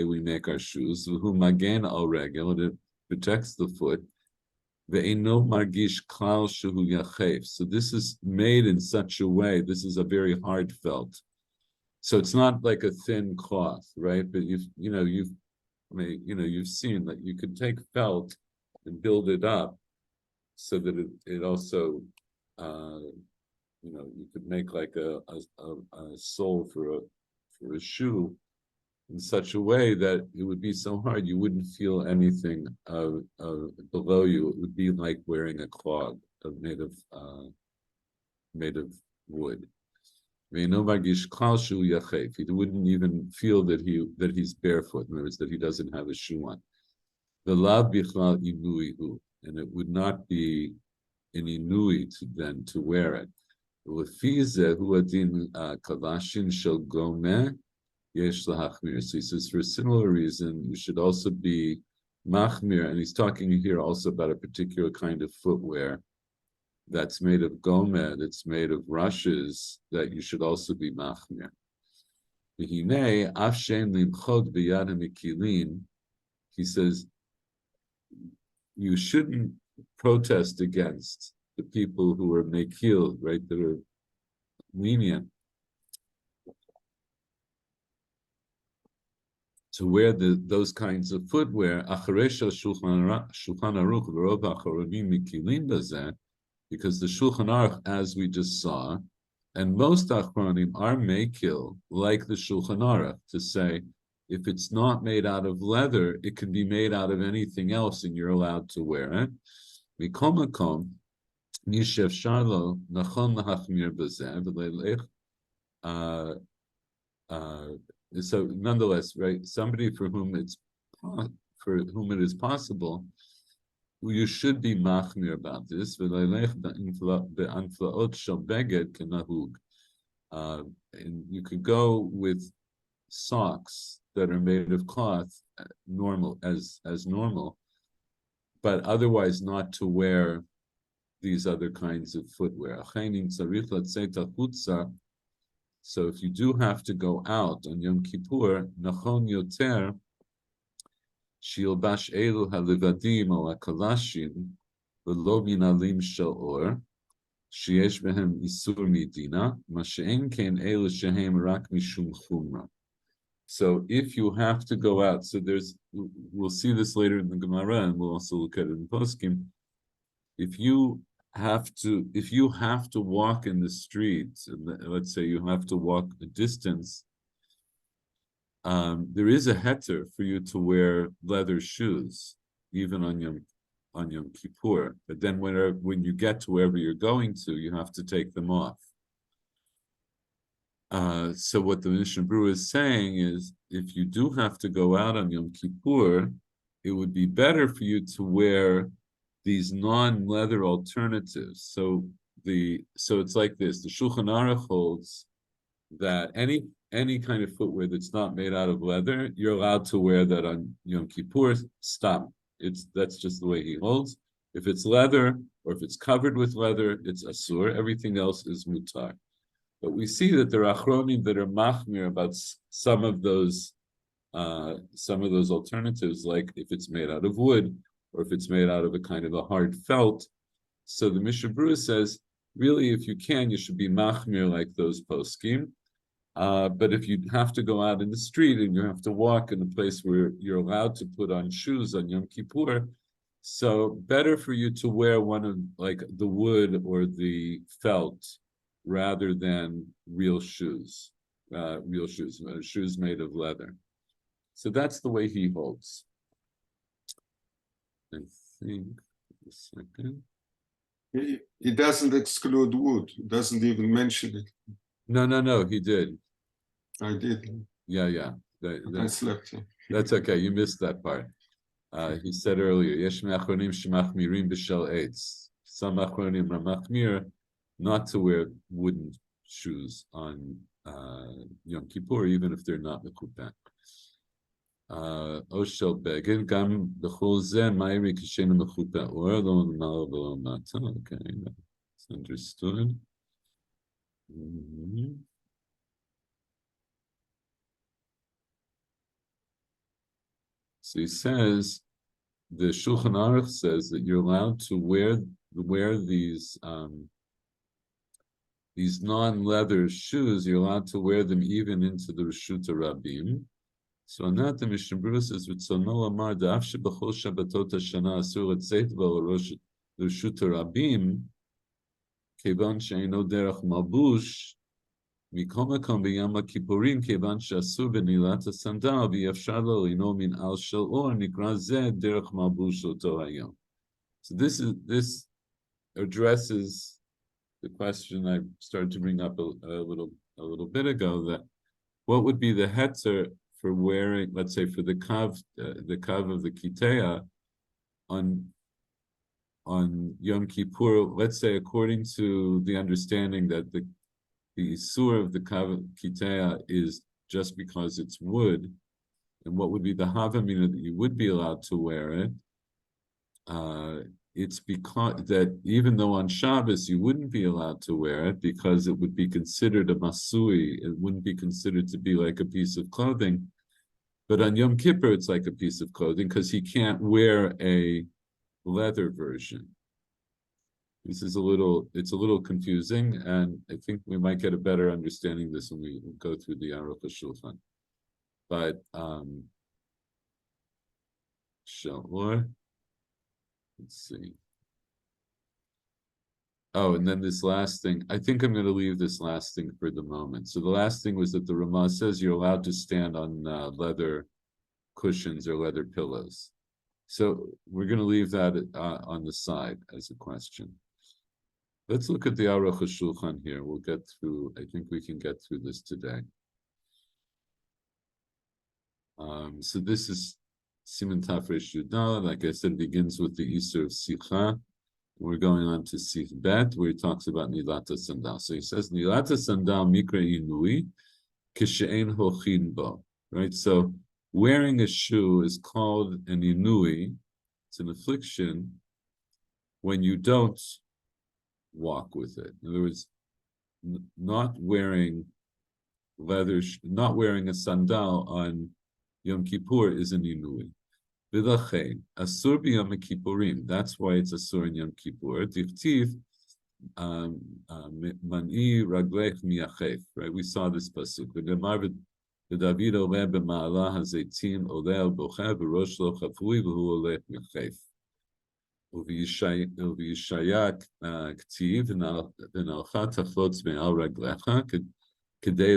we make our shoes. Who magen al regel, and it protects the foot. Ve'eno margish klal shehu yachef. So this is made in such a way. This is a very hard felt. So it's not like a thin cloth, right? But you've seen that you could take felt and build it up so that it also you could make like a sole for a shoe in such a way that it would be so hard you wouldn't feel anything below you. It would be like wearing a clog made of wood. He wouldn't even feel that he's barefoot, in other words, that he doesn't have a shoe on. The lav bichlal inuihu, and it would not be an inui to wear it. So he says, for a similar reason, you should also be machmir, and he's talking here also about a particular kind of footwear that's made of gomed, that's made of rushes, that you should also be machmir. He says, you shouldn't protest against the people who are mekil, right, that are lenient to wear those kinds of footwear. Because the Shulchan Aruch, as we just saw, and most achronim are mekil, like the Shulchan Aruch, to say, if it's not made out of leather, it can be made out of anything else, and you're allowed to wear it. Mikom makom, nishev sharlo nachon lahachmir b'zeh v'leilech. So nonetheless, right, somebody for whom it is possible you should be machmir about this. And you could go with socks that are made of cloth, normal as normal, but otherwise not to wear these other kinds of footwear. So if you do have to go out on Yom Kippur, nachon yoter shilbash elu halevadim o akalashim v'lo minalim shel or sheyesh behem isur midina ma she'en ken elu shehem rak mishum chumra. So if you have to go out, so we'll see this later in the Gemara, and we'll also look at it in Poskim. If you have to walk in the streets, let's say you have to walk a distance, there is a heter for you to wear leather shoes, even on Yom Kippur. But then when you get to wherever you're going to, you have to take them off. So what the Mishnah Berurah is saying is, if you do have to go out on Yom Kippur, it would be better for you to wear these non-leather alternatives. So it's like this: the Shulchan Aruch holds that any kind of footwear that's not made out of leather, you're allowed to wear that on Yom Kippur. Stop. That's just the way he holds. If it's leather or if it's covered with leather, it's asur. Everything else is mutar. But we see that there are achronim that are machmir about some of those alternatives, like if it's made out of wood or if it's made out of a kind of a hard felt. So the Mishnah Berurah says, really, if you can, you should be machmir like those poskim. But if you have to go out in the street and you have to walk in a place where you're allowed to put on shoes on Yom Kippur, so better for you to wear one of like the wood or the felt rather than real shoes made of leather. So that's the way he holds. I think, a second. He doesn't exclude wood. He doesn't even mention it. No, he did. I did. Yeah. I slept. That's okay. You missed that part. He said earlier, Yesh me'achronim shemachmirim b'shel eitz. Some achronim are machmir not to wear wooden shoes on Yom Kippur, even if they're not mekupeh. Oshel begin gam b'chol zeh ma'iri k'shenu mekupeh or lo mal v'lo mata. Okay, that's understood. Mm-hmm. So he says, the Shulchan Aruch says that you're allowed to wear these non-leather shoes. You're allowed to wear them even into the Reshut Rabim. So on that, the Mishnah Berurah says, "V'tzono amar da'af shebachol Shabbatot hashana asur letzeit bo Reshut Rabim, kevan she'eino derech malbush." Mikomakom b'yama kippurim kevan she'asur b'nilat hasandal v'yafshar lo lino min al shel or nikra zeh derech malbush oto hayom. So this addresses the question I started to bring up a little bit ago, that what would be the heter for wearing, let's say, for the kav of the kitea on Yom Kippur, let's say, according to the understanding that the isur of the kav kitea is just because it's wood, and what would be the havamina that you would be allowed to wear it? It's because that even though on Shabbos you wouldn't be allowed to wear it because it would be considered a masui, it wouldn't be considered to be like a piece of clothing. But on Yom Kippur, it's like a piece of clothing because he can't wear a leather version. It's a little confusing, and I think we might get a better understanding of this when we go through the Aruch HaShulchan. But Shalor. Let's see. Oh, and then this last thing. I think I'm going to leave this last thing for the moment. So the last thing was that the Ramah says you're allowed to stand on leather cushions or leather pillows. So we're going to leave that on the side as a question. Let's look at the Aruch HaShulchan here. We'll get through. I think we can get through this today. So this is Siman Tafresh Yudal, like I said, begins with the Isur of Sicha. We're going on to Sif Bet, where he talks about Nilata Sandal. So he says, Nilata Sandal Mikra Inui, Kishein Hochin Bo. Right? So wearing a shoe is called an Inui. It's an affliction when you don't walk with it. In other words, not wearing not wearing a sandal on Yom Kippur is an Inui. V'lachein, asur b'Yom Kippurim. That's why it's asur in Yom Kippur. Tiftiv, mani raglech miachef. Right? We saw this pasuk. V'nemar v'David oleh b'ma'ala hazeitim oleh al bocheh v'rosh lo chafui v'hu oleh miachef. Uv'yishayak ktiv v'nalcha tachlotz me'al raglecha k'dei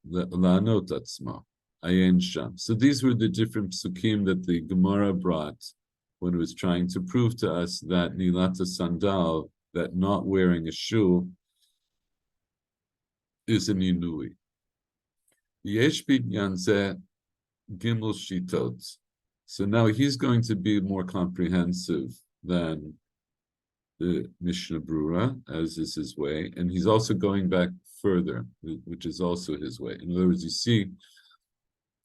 la'anot atzma. Ayin Sham. So these were the different psukim that the Gemara brought when it was trying to prove to us that Nilata Sandal, that not wearing a shoe, is an Inui. Yesh Yanze Gimel Shitot. So now he's going to be more comprehensive than the Mishnah Brura, as is his way, and he's also going back further, which is also his way. In other words, you see,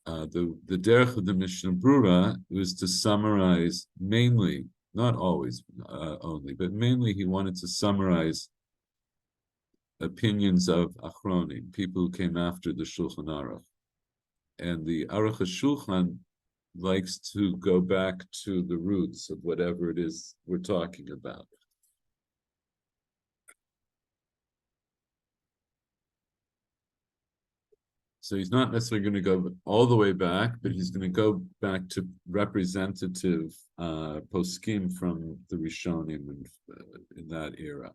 the derech of the Mishnah Brura was to summarize mainly, not always only, but mainly he wanted to summarize opinions of Achronim, people who came after the Shulchan Aruch. And the Aruch HaShulchan likes to go back to the roots of whatever it is we're talking about. So he's not necessarily going to go all the way back, but he's going to go back to representative poskim from the Rishonim in that era.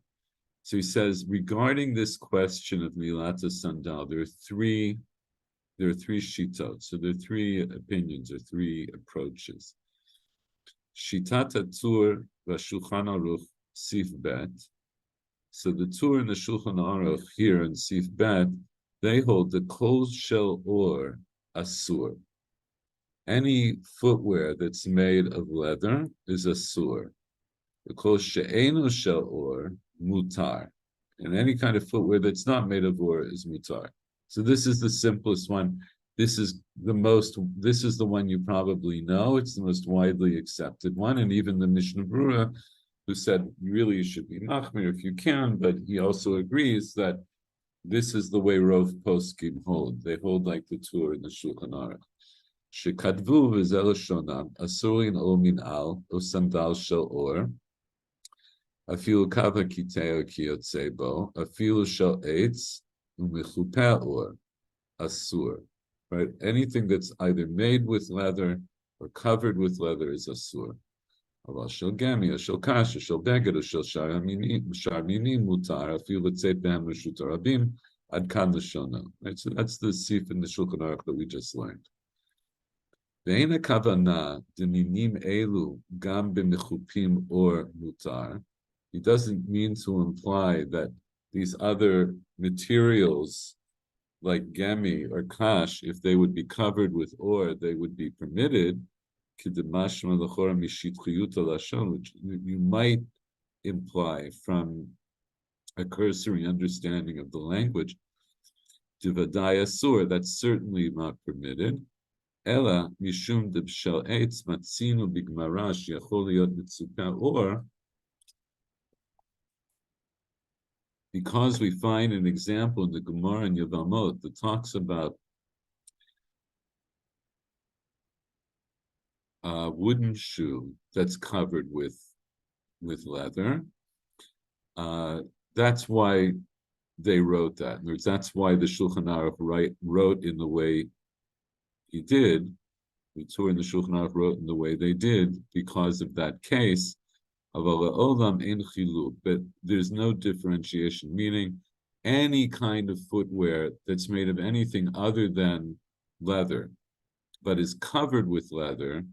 So he says, regarding this question of Nilata Sandal, there are three shitot. So there are three opinions or three approaches. Shitat HaTur v'Shulchan Aruch Sif Bet. So the Tur and the Shulchan Aruch here in Sif Bet, they hold the kol shel or asur. Any footwear that's made of leather is asur. The kol she'enu shel or mutar. And any kind of footwear that's not made of or is mutar. So this is the simplest one. This is the one you probably know. It's the most widely accepted one. And even the Mishnah Brura, who said really you should be machmir if you can, but he also agrees that this is the way Rov Poskim hold. They hold like the Tur in the Shulchan Aruch. Shekadvu v'zel shonam asurin o min al o sandal shel or afilu kava kiteo kiyotzebo afilu shel eitz u'mechupeh or asur. Right? Anything that's either made with leather or covered with leather is asur. אבל של גמי, או של קש, או של בגד, או של שאר מינים מותר, אפילו לצאת בהם רשות הרבים, עד כאן לשונו. Right? So that's the sif in the Shulchan Aruch that we just learned. ואין הכוונה דמינים אלו גם במחופים or mutar. He doesn't mean to imply that these other materials like gemi or kash, if they would be covered with or, they would be permitted, which you might imply from a cursory understanding of the language. Divadai asur, that's certainly not permitted. Ela mishum debshel eitz matzinu bigmarash yachol liot mitzupah, or because we find an example in the Gemara in Yevamot that talks about a wooden shoe that's covered with leather. That's why they wrote that. In other words, that's why the Shulchan Aruch wrote in the way he did. The Tur and the Shulchan Aruch wrote in the way they did because of that case. But there's no differentiation, meaning any kind of footwear that's made of anything other than leather, but is covered with leather,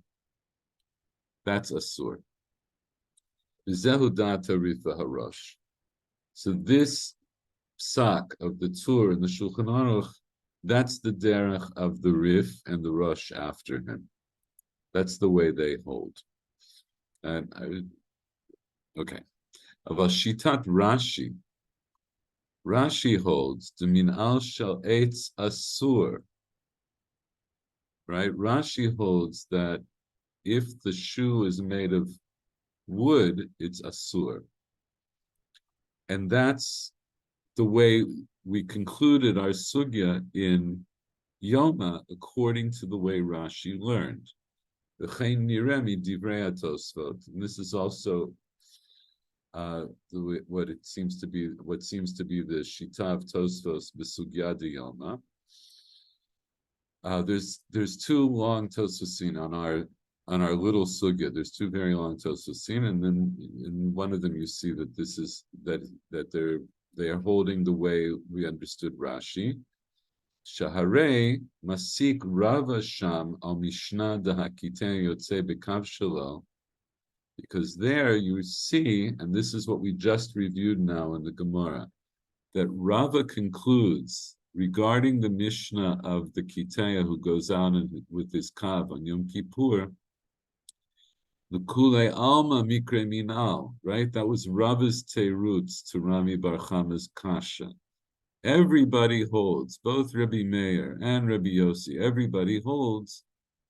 that's asur. So this psak of the Tur and the Shulchan Aruch, that's the derech of the Rif and the Rosh after him. That's the way they hold. And okay. Aval shitat Rashi. Rashi holds the min'al shel eitz asur. Right? Rashi holds that if the shoe is made of wood, it's asur. And that's the way we concluded our sugya in Yoma, according to the way Rashi learned. And this is also what seems to be the shita of Tosfos b'sugya de Yoma. There's two long Tosfosin on our little sugya. There's two very long Tosfosin, and then in one of them you see that this is that they are holding the way we understood Rashi. Shaharei masik Rava sham al Mishnah dehakitei yotze bekav shelo, because there you see, and this is what we just reviewed now in the Gemara, that Rava concludes regarding the Mishnah of the Kiteya who goes out with his kav on Yom Kippur, the Kule Alma Mikre Minal, right? That was Rava's teirutz to Rami Bar Chama's kasha. Everybody holds, both Rabbi Meir and Rabbi Yossi, everybody holds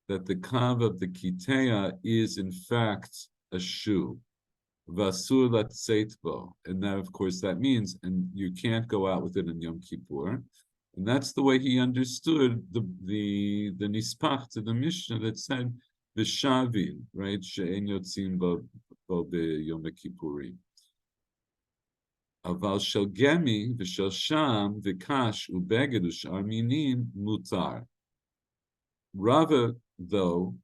that the kav of the Kiteya is in fact a shoe. Vasur latzeitbo. And that, of course, that means, and you can't go out with it in Yom Kippur. And that's the way he understood the nispach to the Mishnah that said v'shavin, right? She'en yotzim bo b'Yom Kippurim. Aval shel gemi v'shel sham v'kash u'beged u'shar minim mutar. Rava, though,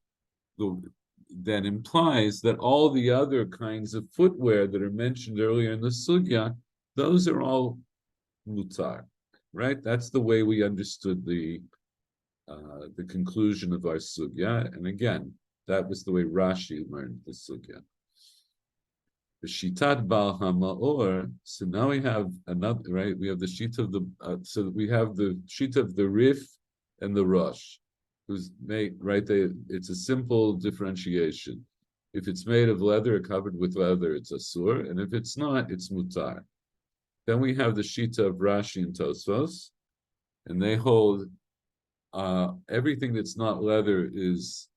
that implies that all the other kinds of footwear that are mentioned earlier in the sugya, those are all mutar. Right, that's the way we understood the conclusion of our sugya, and again, that was the way Rashi learned the sugya. The shitat Baal HaMaor. So now we have another. Right, we have the sheet of the. So we have the sheet of the Rif and the Rosh, who's made right. It's a simple differentiation. If it's made of leather, covered with leather, it's asur, and if it's not, it's mutar. Then we have the shita of Rashi and Tosfos, and they hold everything that's not leather is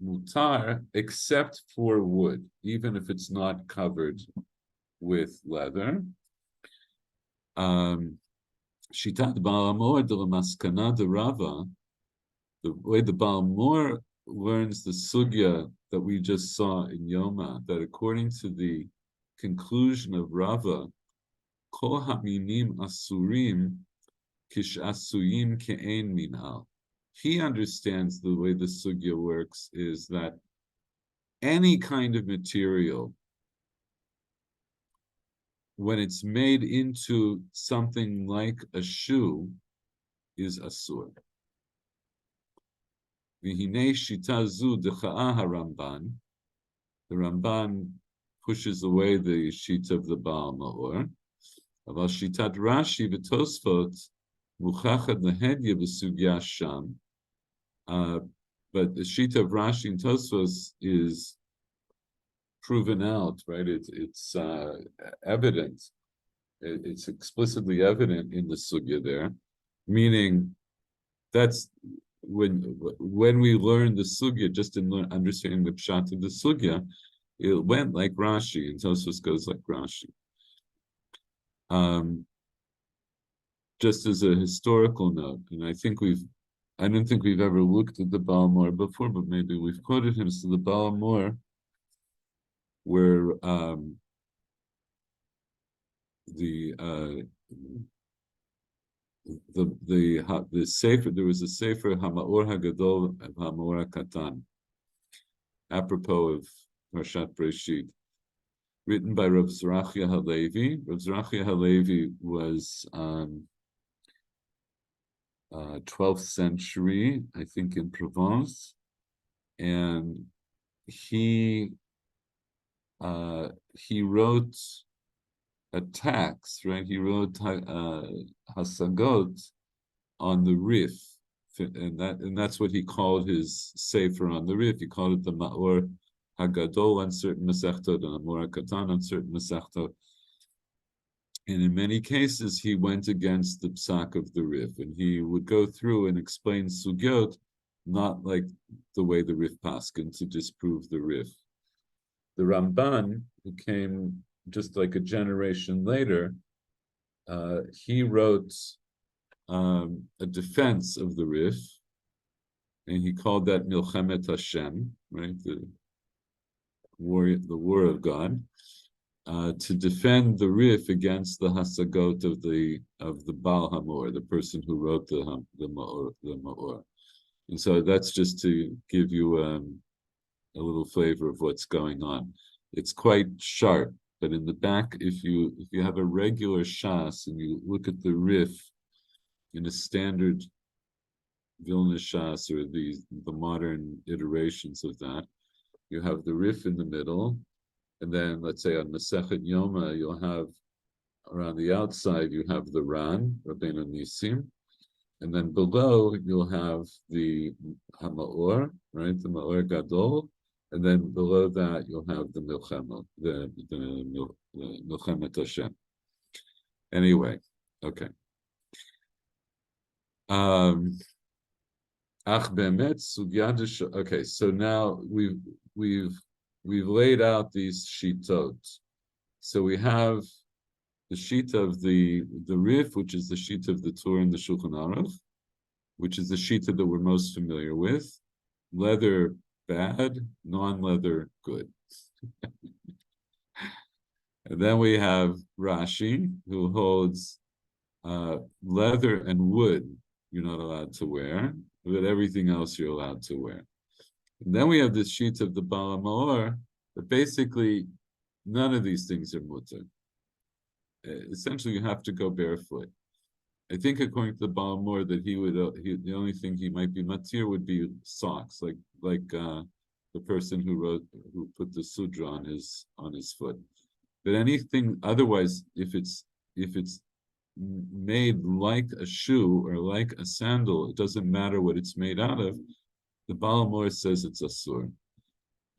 mutar, except for wood, even if it's not covered with leather. Shitat Baal HaMor de la Maskana de Rava, the way the Baal HaMor learns the sugya that we just saw in Yoma, that according to the conclusion of Rava, Kol haminim asurim kish asuyim ke'ein minal. He understands the way the sugya works is that any kind of material, when it's made into something like a shoe, is asur. V'hinei shita zu decha'a haRamban. The Ramban pushes away the shita of the Baal Ma'or. Aval shitat Rashi v'Tosfot muchachad lehedya b'sugya sham. But the shita of Rashi and Tosfos is proven out, right? It's evident. It's explicitly evident in the sugya there, meaning that's when we learn the sugya, just in understanding the pshat of the sugya, it went like Rashi, and Tosfos goes like Rashi. Just as a historical note, and I don't think we've ever looked at the Baal HaMor before, but maybe we've quoted him. So the Baal HaMor, where the sefer, there was a sefer Hamaor Hagadol of Hamaor Katan, apropos of Parshat Breshit, written by Rav Zrachia Halevi. Rav Zrachia Halevi was 12th century, I think, in Provence, and he wrote attacks, right? He wrote hasagot on the Rif, and that's what he called his sefer on the Rif. He called it the Ma'or Hagadol on certain Masechtot and Amor Katan on certain Masechtot. And in many cases, he went against the psak of the Rif, and he would go through and explain sugyot, not like the way the Rif paskin to disprove the Rif. The Ramban, who came just like a generation later, he wrote a defense of the Rif, and he called that Milchemet Hashem, right? The war of God, to defend the Rif against the Hasagot of the Baal Hamor, the person who wrote the Ma'or. And so that's just to give you a little flavor of what's going on. It's quite sharp, but in the back, if you have a regular shas and you look at the Rif in a standard Vilna shas or the modern iterations of that, you have the Rif in the middle, and then let's say on Masechet Yoma, you'll have around the outside you have the Ran, Rabbeinu Nisim, and then below you'll have the Hama'or, right, the Ma'or Gadol, and then below that you'll have the Milchema, the Milchemet Hashem. Anyway, okay. Okay, so now we've laid out these shitot. So we have the sheet of the Rif, which is the sheet of the Torah and the Shulchan Aruch, which is the shita that we're most familiar with. Leather bad, non-leather good. And then we have Rashi, who holds leather and wood you're not allowed to wear, but everything else you're allowed to wear. And then we have this sheet of the Baal Ma'or, but basically none of these things are mutter. Essentially, you have to go barefoot. I think, according to the Baal Ma'or, that the only thing he might be matir would be socks, like the person who put the sudra on his foot. But anything otherwise, if it's made like a shoe or like a sandal, it doesn't matter what it's made out of. The Baal Ma'or says it's asur,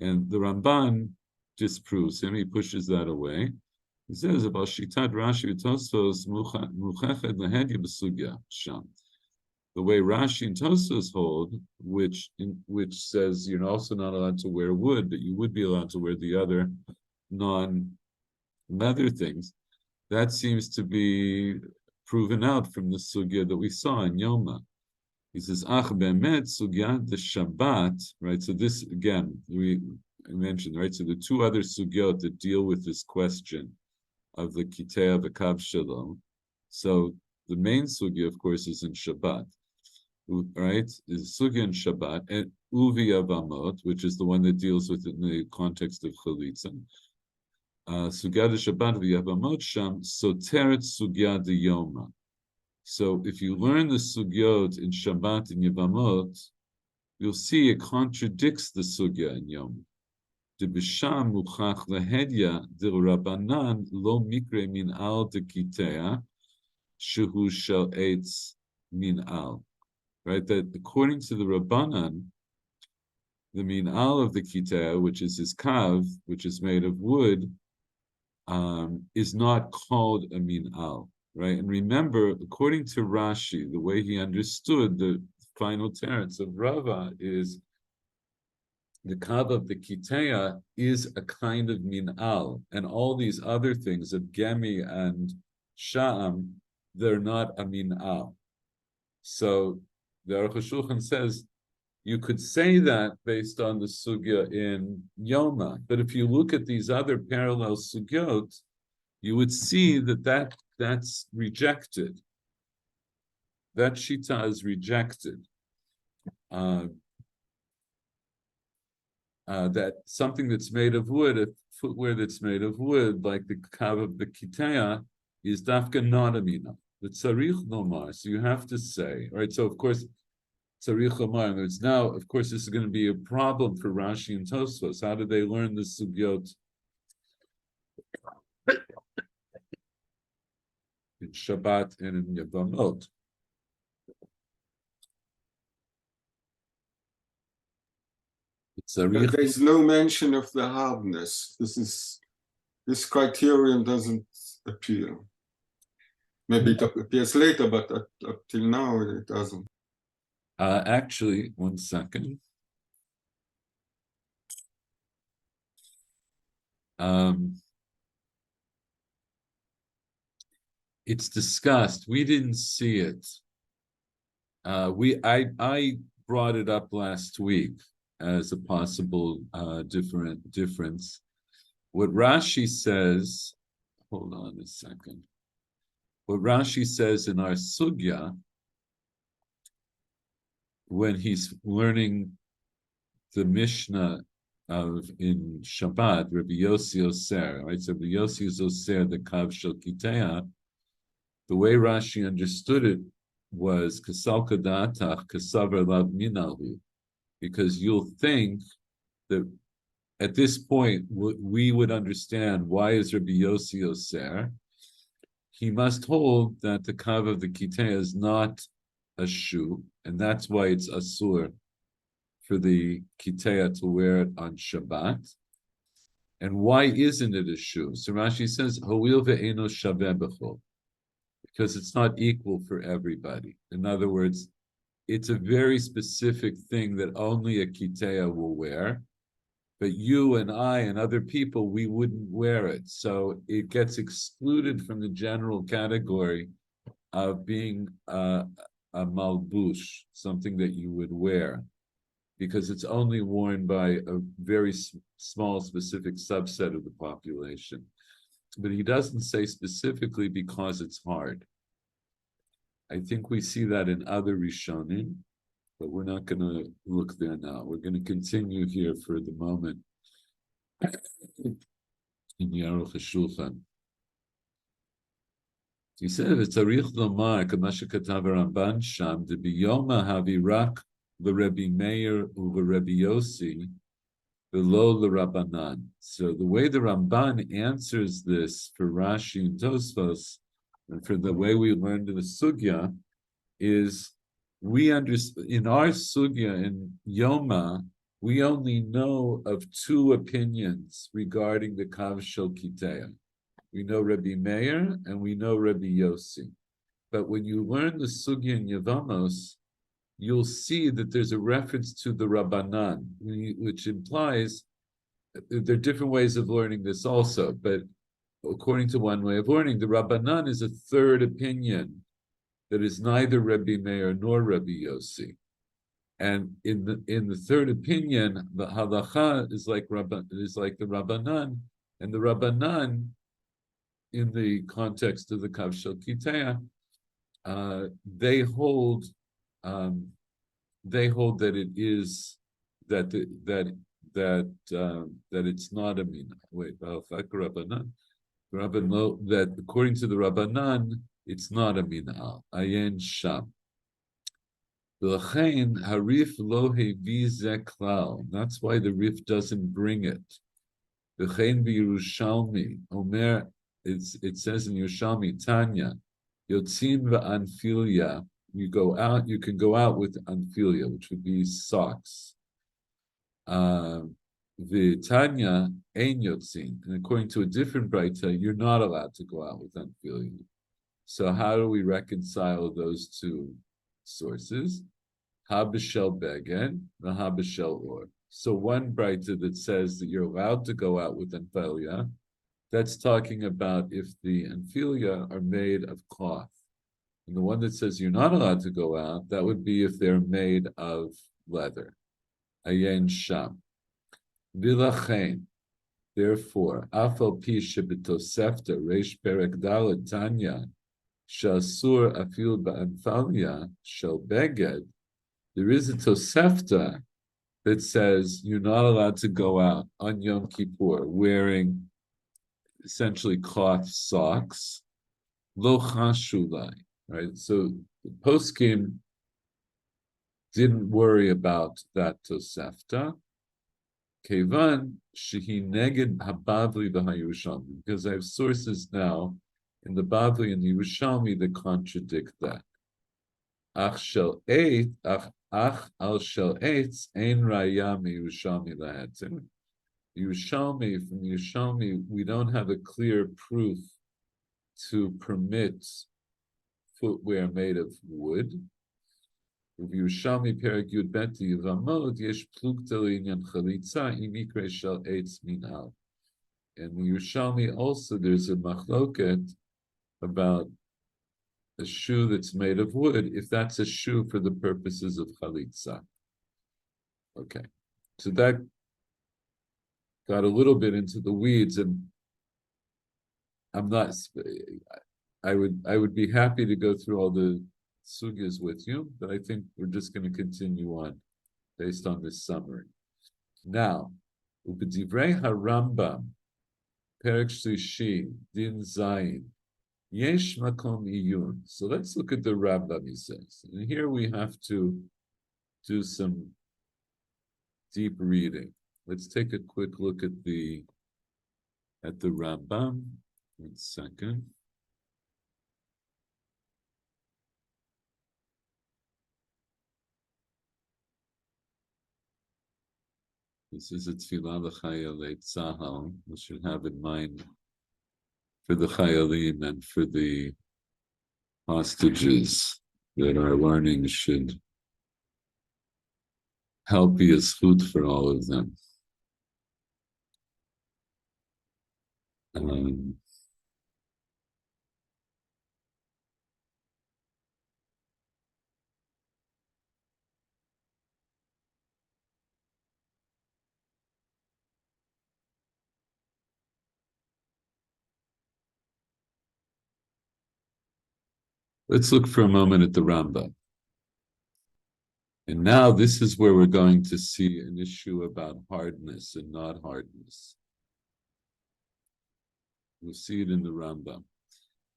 and the Ramban disproves him. He pushes that away. He says about shitat Rashi Tosfos muchached lahedya b'sugya sham. The way Rashi and Tosfos hold, which says you're also not allowed to wear wood, but you would be allowed to wear the other non-leather things. That seems to be proven out from the sugya that we saw in Yoma. He says, "Ach be'emet sugya the Shabbat." Right. So this again we mentioned, right. So the two other sugyot that deal with this question of the Kitei of the Kav Shalom. So the main sugya, of course, is in Shabbat, right? Is sugya in Shabbat, and Uvi Avamot, which is the one that deals with it in the context of Chalitza. Sugya de Shabbat v'Yavamot sham soteret sugya de Yoma. So if you learn the sugyot in Shabbat and Yavamot, you'll see it contradicts the sugya in Yom. De b'sham muchach lahedya de Rabbanan lo mikre min al de kitea shehu shel eitz min al. Right, that according to the Rabbanan, the min al of the kitea, which is his kav, which is made of wood, is not called a min al. Right, and remember, according to Rashi, the way he understood the final teretz of Rava is the kav of the kitea is a kind of min al, and all these other things of gemi and sha'am, they're not a min al. So the Aruch HaShulchan says you could say that based on the sugya in Yoma, but if you look at these other parallel sugyot, you would see that's rejected. That shita is rejected. That something that's made of wood, a footwear that's made of wood, like the kav of the kitea, is dafka not amina. The tzarich lomar. So you have to say, right? So of course, tzarich lomar. There's now, of course, this is going to be a problem for Rashi and Tosfos. How do they learn the sugyot in Shabbat and in Yavamot? Tzarich, There's no mention of the hardness. This criterion doesn't appear. Maybe it appears later, but up till now it doesn't. actually, 1 second. It's discussed. We didn't see it. I brought it up last week as a possible difference. What Rashi says, hold on a second. What Rashi says in our sugya, when he's learning the Mishnah in Shabbat, Rabbi Yossi Oser, right? So Rabbi Yossi is Oser, the Kav Shel Kitea. The way Rashi understood it was Kasalka Datach Kasaver Lav Minahu, because you'll think that at this point we would understand why is Rabbi Yossi Oser. He must hold that the Kav of the Kitea is not a shoe, and that's why it's Asur for the Kitea to wear it on Shabbat. And why isn't it a shoe? So Rashi says, Ho'il ve'eno shaveh b'chol, because it's not equal for everybody. In other words, it's a very specific thing that only a Kitea will wear, but you and I and other people, we wouldn't wear it. So it gets excluded from the general category of being a malbush, something that you would wear, because it's only worn by a very small, specific subset of the population. But he doesn't say specifically because it's hard. I think we see that in other Rishonim, but we're not going to look there now. We're going to continue here for the moment in Yaruch HaShulchan. He said, "V'tzarich lomar k'masha katav Ramban sham de biyoma havirak l'Rebbi Meir u'Rebbi Yossi v'lo l'Rabbanan." So the way the Ramban answers this for Rashi and Tosfos, and for the way we learned in the sugya, is we understand in our sugya in Yoma, we only know of 2 opinions regarding the Kav Shel Kitea. We know Rabbi Meir and we know Rabbi Yossi. But when you learn the sugya in Yevamos, you'll see that there's a reference to the Rabbanan, which implies there are different ways of learning this also, but according to one way of learning, the Rabbanan is a 3rd opinion that is neither Rabbi Meir nor Rabbi Yossi. And in the 3rd opinion, the halacha is like the Rabbanan, and the Rabbanan, in the context of the Kav Shel Kitea, they hold that it is that it's not a mina. Wait, Rabbanan. That according to the Rabbanan, it's not a mina. Ayen sham. L'chein harif lo hevi ze klal. That's why the Rif doesn't bring it. L'chein b'Yerushalmi Omer. It says in Yerushalmi Tanya, Yotzin v'anfilia. You go out. You can go out with anfilia, which would be socks. The Tanya ein yotzin, and according to a different Braita, you're not allowed to go out with anfilia. So how do we reconcile those 2 sources? Habishel beged, the habishel or. So one Braita that says that you're allowed to go out with anfilia, that's talking about if the anfilia are made of cloth. And the one that says you're not allowed to go out, that would be if they're made of leather. Ayen sham. Vilachain. Therefore, afal pi shebitosefta reish perek dalet tanya shasur afil ba'anfalia shel beged. There is a tosefta that says you're not allowed to go out on Yom Kippur wearing essentially cloth socks. Lo chashulai, right? So the poskim didn't worry about that tosefta. Kevan shehi neged habavli v'hayerushalmi, because I have sources now in the Bavli and the Yerushalmi that contradict that. Ach shel Ach al shel eitz ein raya miyushalmi laheter. Yerushalmi, from Yerushalmi, we don't have a clear proof to permit footwear made of wood. Yerushalmi perek yud bet yivamod yesh plukta l'inyan chalitza imikre shel eitz minal. And the Yerushalmi also, there's a machloket about a shoe that's made of wood, if that's a shoe for the purposes of chalitza. Okay, so that got a little bit into the weeds, and I'm not. I would be happy to go through all the sugyas with you, but I think we're just going to continue on based on this summary. Now, ubedivrei harambam perek shlishi din zayin yesh makom iyun. So let's look at the Rambam. He says, and here we have to do some deep reading. Let's take a quick look at the Rambam. 1 second. This is a tefillah l'chayalei tzahal. We should have in mind for the chayalim and for the hostages that our learning should help be a zchut for all of them. Let's look for a moment at the Rambam. And now this is where we're going to see an issue about hardness and not hardness. We'll see it in the Rambam.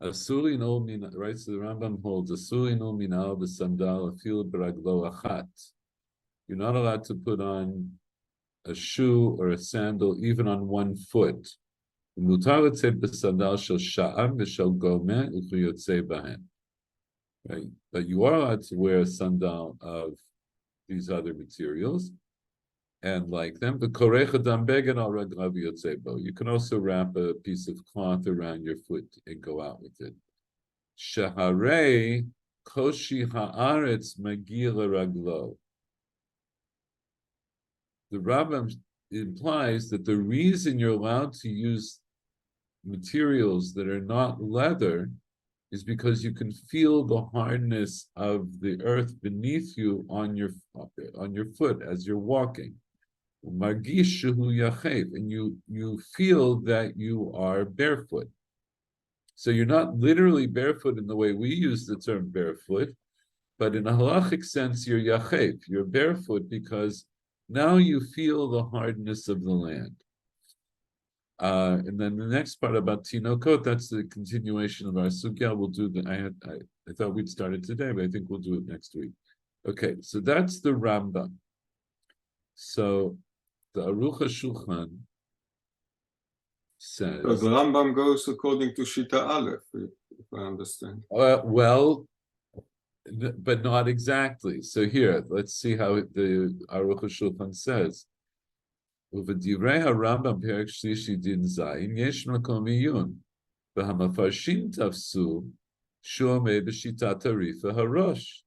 Asuli no min, right? So the Rambam holds Asuli no minal b'sandal afil b'raglo achat. You're not allowed to put on a shoe or a sandal even on one foot. Mutar l'tzeit b'sandal shel sha'am v'shel gomeh u'chuyotzei bahem. Right, but you are allowed to wear a sandal of these other materials and like them. You can also wrap a piece of cloth around your foot and go out with it. Shaharei koshi haaretz magila raglo. The Rambam implies that the reason you're allowed to use materials that are not leather is because you can feel the hardness of the earth beneath you on your foot as you're walking. And you feel that you are barefoot. So you're not literally barefoot in the way we use the term barefoot, but in a halachic sense, you're yachev. You're barefoot because now you feel the hardness of the land. And then the next part about Tinokot, that's the continuation of our sugya. We'll do I thought we'd started today, but I think we'll do it next week. Okay, so that's the Rambam. So the Aruch HaShulchan says. So the Rambam goes according to Shita Aleph, if I understand. Well, but not exactly. So here, let's see how the Aruch HaShulchan says. ובדברי הרמב"ם פרק שלישי דין זין יש מקום עיון והמפרשים תפסו שהוא עומד בשיטת הריף הראש.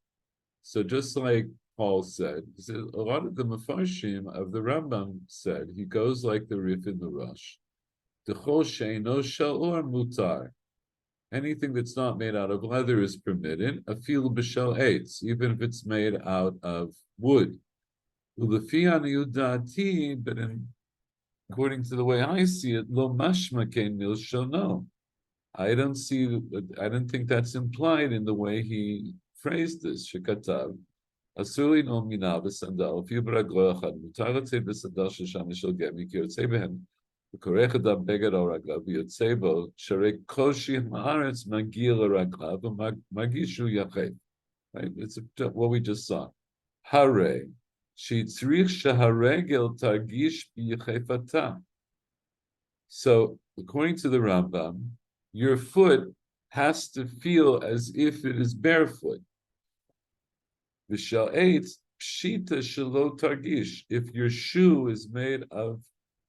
So just like Paul said, a lot of the Mefarshim of the Rambam said he goes like the Rif in the Rosh. D'chol she'eino shel mutar. Anything that's not made out of leather is permitted. Afil b'shel eitz, even if it's made out of wood. Ulefi aniyut da'ati, but according to the way I see it, lo mashma kein milshono. I don't think that's implied in the way he phrased this. Shekatav. Asuli no mina b'sandal, fi b'raglo achad, mutar l'tzei b'sandal shesham yishal gemi, ki yotzei behem, v'korech adam begad al raglav, v'yotzei bo, sharei koshi ha'aretz magi l'raglav, v'magishu yachev. Right, it's what we just saw. Hare, she'tzrich shaharegel targish b'yechefata. So, according to the Rambam, your foot has to feel as if it is barefoot. V'shal eitz pshita shelo targish. If your shoe is made of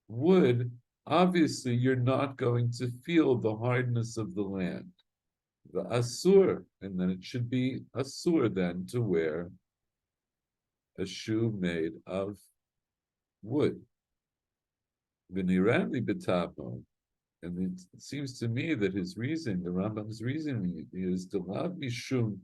wood, obviously you're not going to feel the hardness of the land. The asur, and then it should be asur then to wear a shoe made of wood. V'nirani b'tamo, and it seems to me that his reason, the Rambam's reasoning, is to love mishum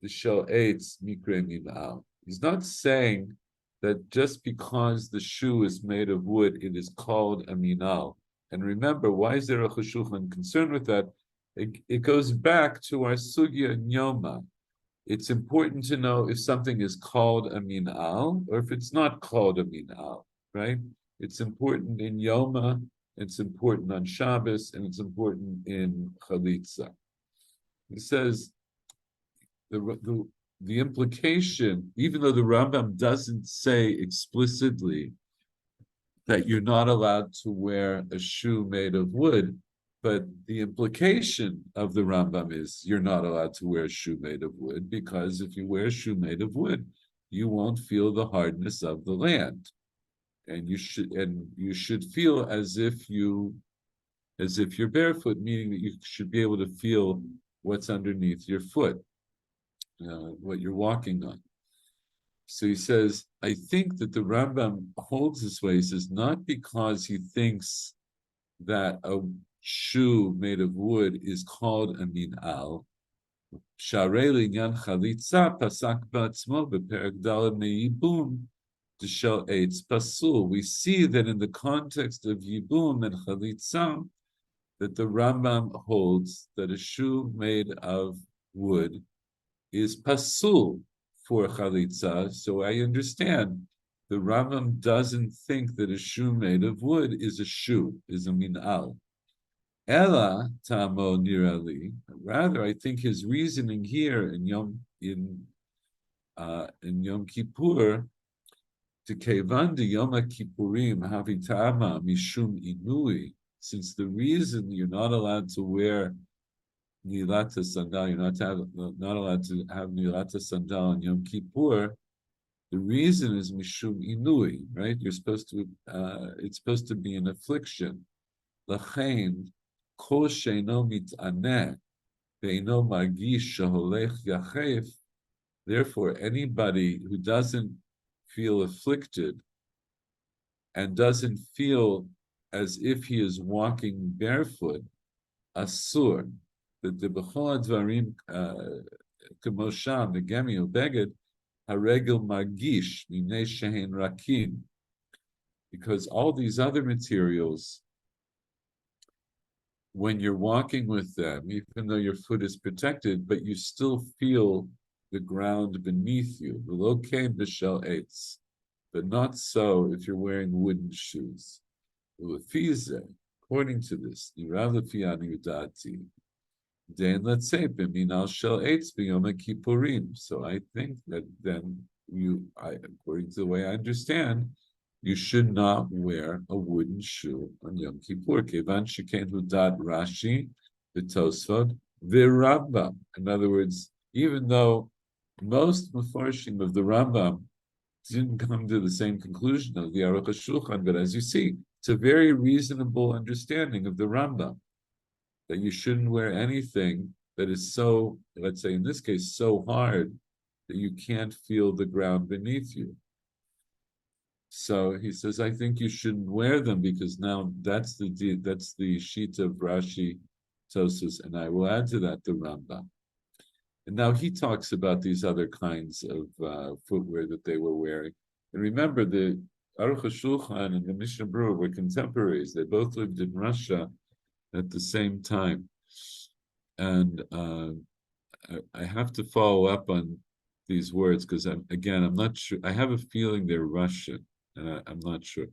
the shel eitz mikre minal. He's not saying that just because the shoe is made of wood, it is called a minal. And remember, why is there a cheshulchan concerned with that? It goes back to our sugya in Yoma. It's important to know if something is called a minal or if it's not called a minal, right? It's important in Yoma, it's important on Shabbos, and it's important in Chalitza. He says the implication, even though the Rambam doesn't say explicitly that you're not allowed to wear a shoe made of wood, but the implication of the Rambam is you're not allowed to wear a shoe made of wood, because if you wear a shoe made of wood, you won't feel the hardness of the land. And you should feel as if you're barefoot, meaning that you should be able to feel what's underneath your foot, what you're walking on. So he says, I think that the Rambam holds this way. He says, not because he thinks that a shoe made of wood is called a min'al. Sharei linyan chalitza pasak ba'atzmo beperek daled me'yibum d'shel eitz pasul. We see that in the context of yibum and chalitza, that the Rambam holds that a shoe made of wood is pasul for chalitza. So I understand the Rambam doesn't think that a shoe made of wood is a shoe, is a min'al. Ella tamo nirali. Rather, I think his reasoning here in Yom Kippur, to kevan de Yom Kippurim havitama mishum inui, since the reason you're not allowed to wear nilata sandal, you're not allowed to have nilata sandal on Yom Kippur. The reason is mishum inui, right? You're supposed to. It's supposed to be an affliction. Lachain kol sheino mitaneh ve'ino margish sheholech yachef. Therefore, anybody who doesn't feel afflicted and doesn't feel as if he is walking barefoot, asur, that the b'chol advarim k'mosham the gemi ubeged haregel margish minei shehen rakin, because all these other materials, when you're walking with them, even though your foot is protected, but you still feel the ground beneath you. Below came b'shel eitz, but not so if you're wearing wooden shoes. According to this, then let's say b'minal shel eitz b'yom kippurim. So I think that then according to the way I understand, you should not wear a wooden shoe on Yom Kippur. Kevan sheken hudat Rashi, the Tosfot, the Rambam. In other words, even though most Mefarshim of the Rambam didn't come to the same conclusion of the Aruch HaShulchan, but as you see, it's a very reasonable understanding of the Rambam that you shouldn't wear anything that is so, let's say in this case, so hard that you can't feel the ground beneath you. So he says, I think you shouldn't wear them because now that's the sheet of Rashi, Tosus, and I will add to that the Rambam. And now he talks about these other kinds of footwear that they were wearing. And remember, the Aruch HaShulchan and the Mishnah Berurah were contemporaries. They both lived in Russia at the same time. And I have to follow up on these words because I'm not sure. I have a feeling they're Russian, and I'm not sure.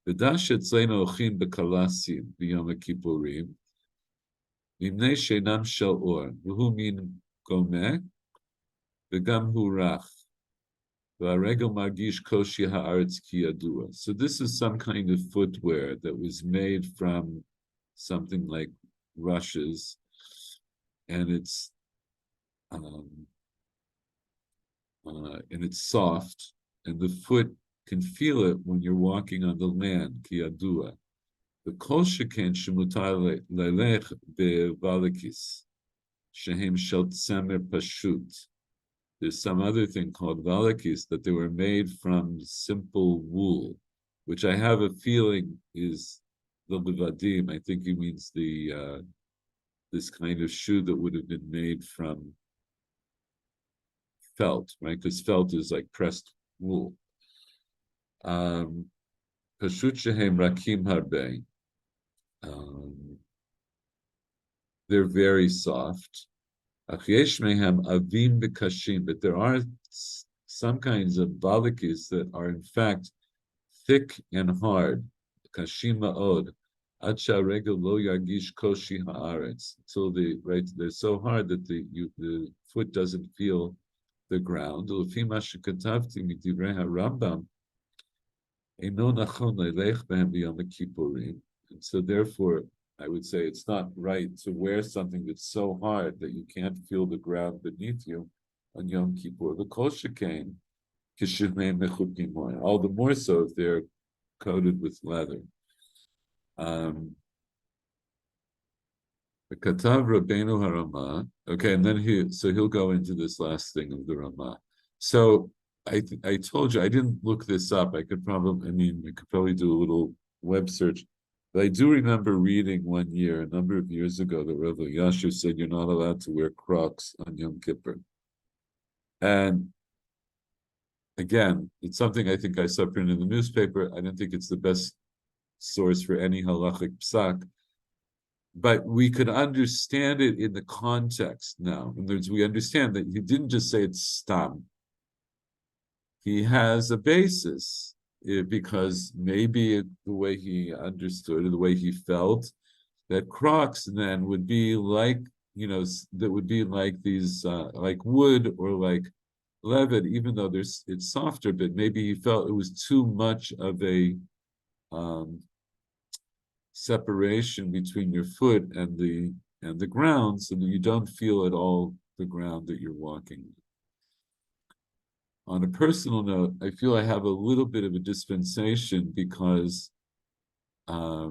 V'dash etzleinu ochin b'kalasim b'yom kippurim v'imnei sheinam shel or v'hu min gomeh v'gam hu rach v'aregel margish koshi haaretz ki yadua. So this is some kind of footwear that was made from something like rushes, and it's soft, and the foot can feel it when you're walking on the land, ki yadua. The kol sheken shemutar lelech bevalakis, shehem shel tzemer pashut. There's some other thing called valakis that they were made from simple wool, which I have a feeling is the levadim. I think he means the this kind of shoe that would have been made from felt, right? Because felt is like pressed wool. Pashut shehem rakim harbe. They're very soft. Achyesh mehem avim bekashim, but there are some kinds of balikis that are in fact thick and hard. Kashim ma'od. Ad she'haregel lo yargish koshi haaretz. Until they're so hard that the foot doesn't feel the ground. Lefi ma shekatavti midivrei harambam, eino nachon leilech behem b'yom kippurim. And so therefore, I would say it's not right to wear something that's so hard that you can't feel the ground beneath you on Yom Kippur. The kol shekain kishivnei mechukim more. All the more so if they're coated with leather. The Katav Rabbeinu Harama. Okay, and then he'll go into this last thing of the Rama. So I told you I didn't look this up. We could probably do a little web search. But I do remember reading one year, a number of years ago, that Rav Yashu said you're not allowed to wear Crocs on Yom Kippur. And again, it's something I think I saw printed in the newspaper. I don't think it's the best source for any halachic psak, but we could understand it in the context now. In other words, we understand that he didn't just say it's stam. He has a basis. Because maybe the way he understood it, the way he felt, that Crocs then would be like, that would be like these, like wood or like leather, even though it's softer, but maybe he felt it was too much of a separation between your foot and the ground, so that you don't feel at all the ground that you're walking. On a personal note, I feel I have a little bit of a dispensation because I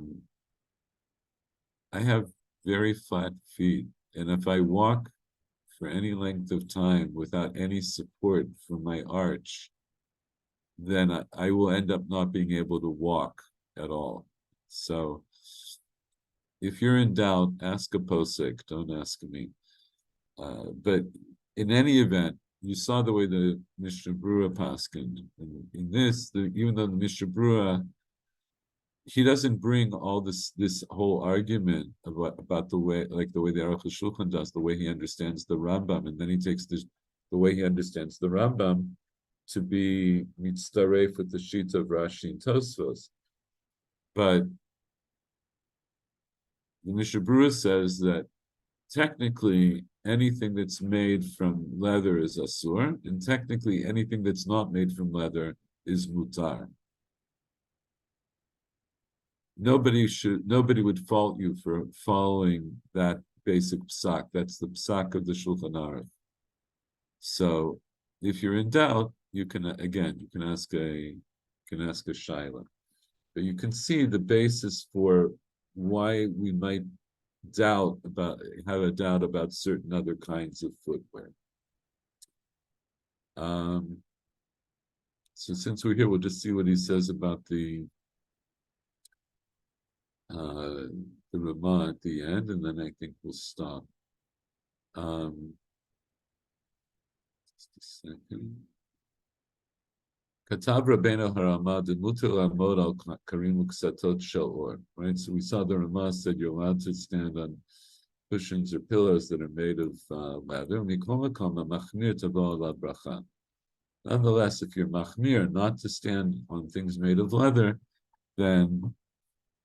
have very flat feet. And if I walk for any length of time without any support from my arch, then I will end up not being able to walk at all. So if you're in doubt, ask a posek, don't ask me. But in any event, you saw the way the Mishnah Brura paskined. In this, even though the Mishnah Brura, he doesn't bring all this whole argument about the way the Aruch HaShulchan does, the way he understands the Rambam, and then he takes the way he understands the Rambam to be mitzaref with the sheet of Rashi and Tosfos. But the Mishnah Brura says that technically anything that's made from leather is asur, and technically anything that's not made from leather is mutar. Nobody would fault you for following that basic psak. That's the psak of the Shulchan Aruch. So if you're in doubt, you can ask a shaila. But you can see the basis for why we might have a doubt about certain other kinds of footwear. So since we're here, we'll just see what he says about the Ramah at the end, and then I think we'll stop. Just a second. Katav Rabbeinu Harama demuter lamod al karim uksatot shel. Right, so we saw the Ramah said you're allowed to stand on cushions or pillows that are made of leather. Nonetheless, if you're machmir not to stand on things made of leather, then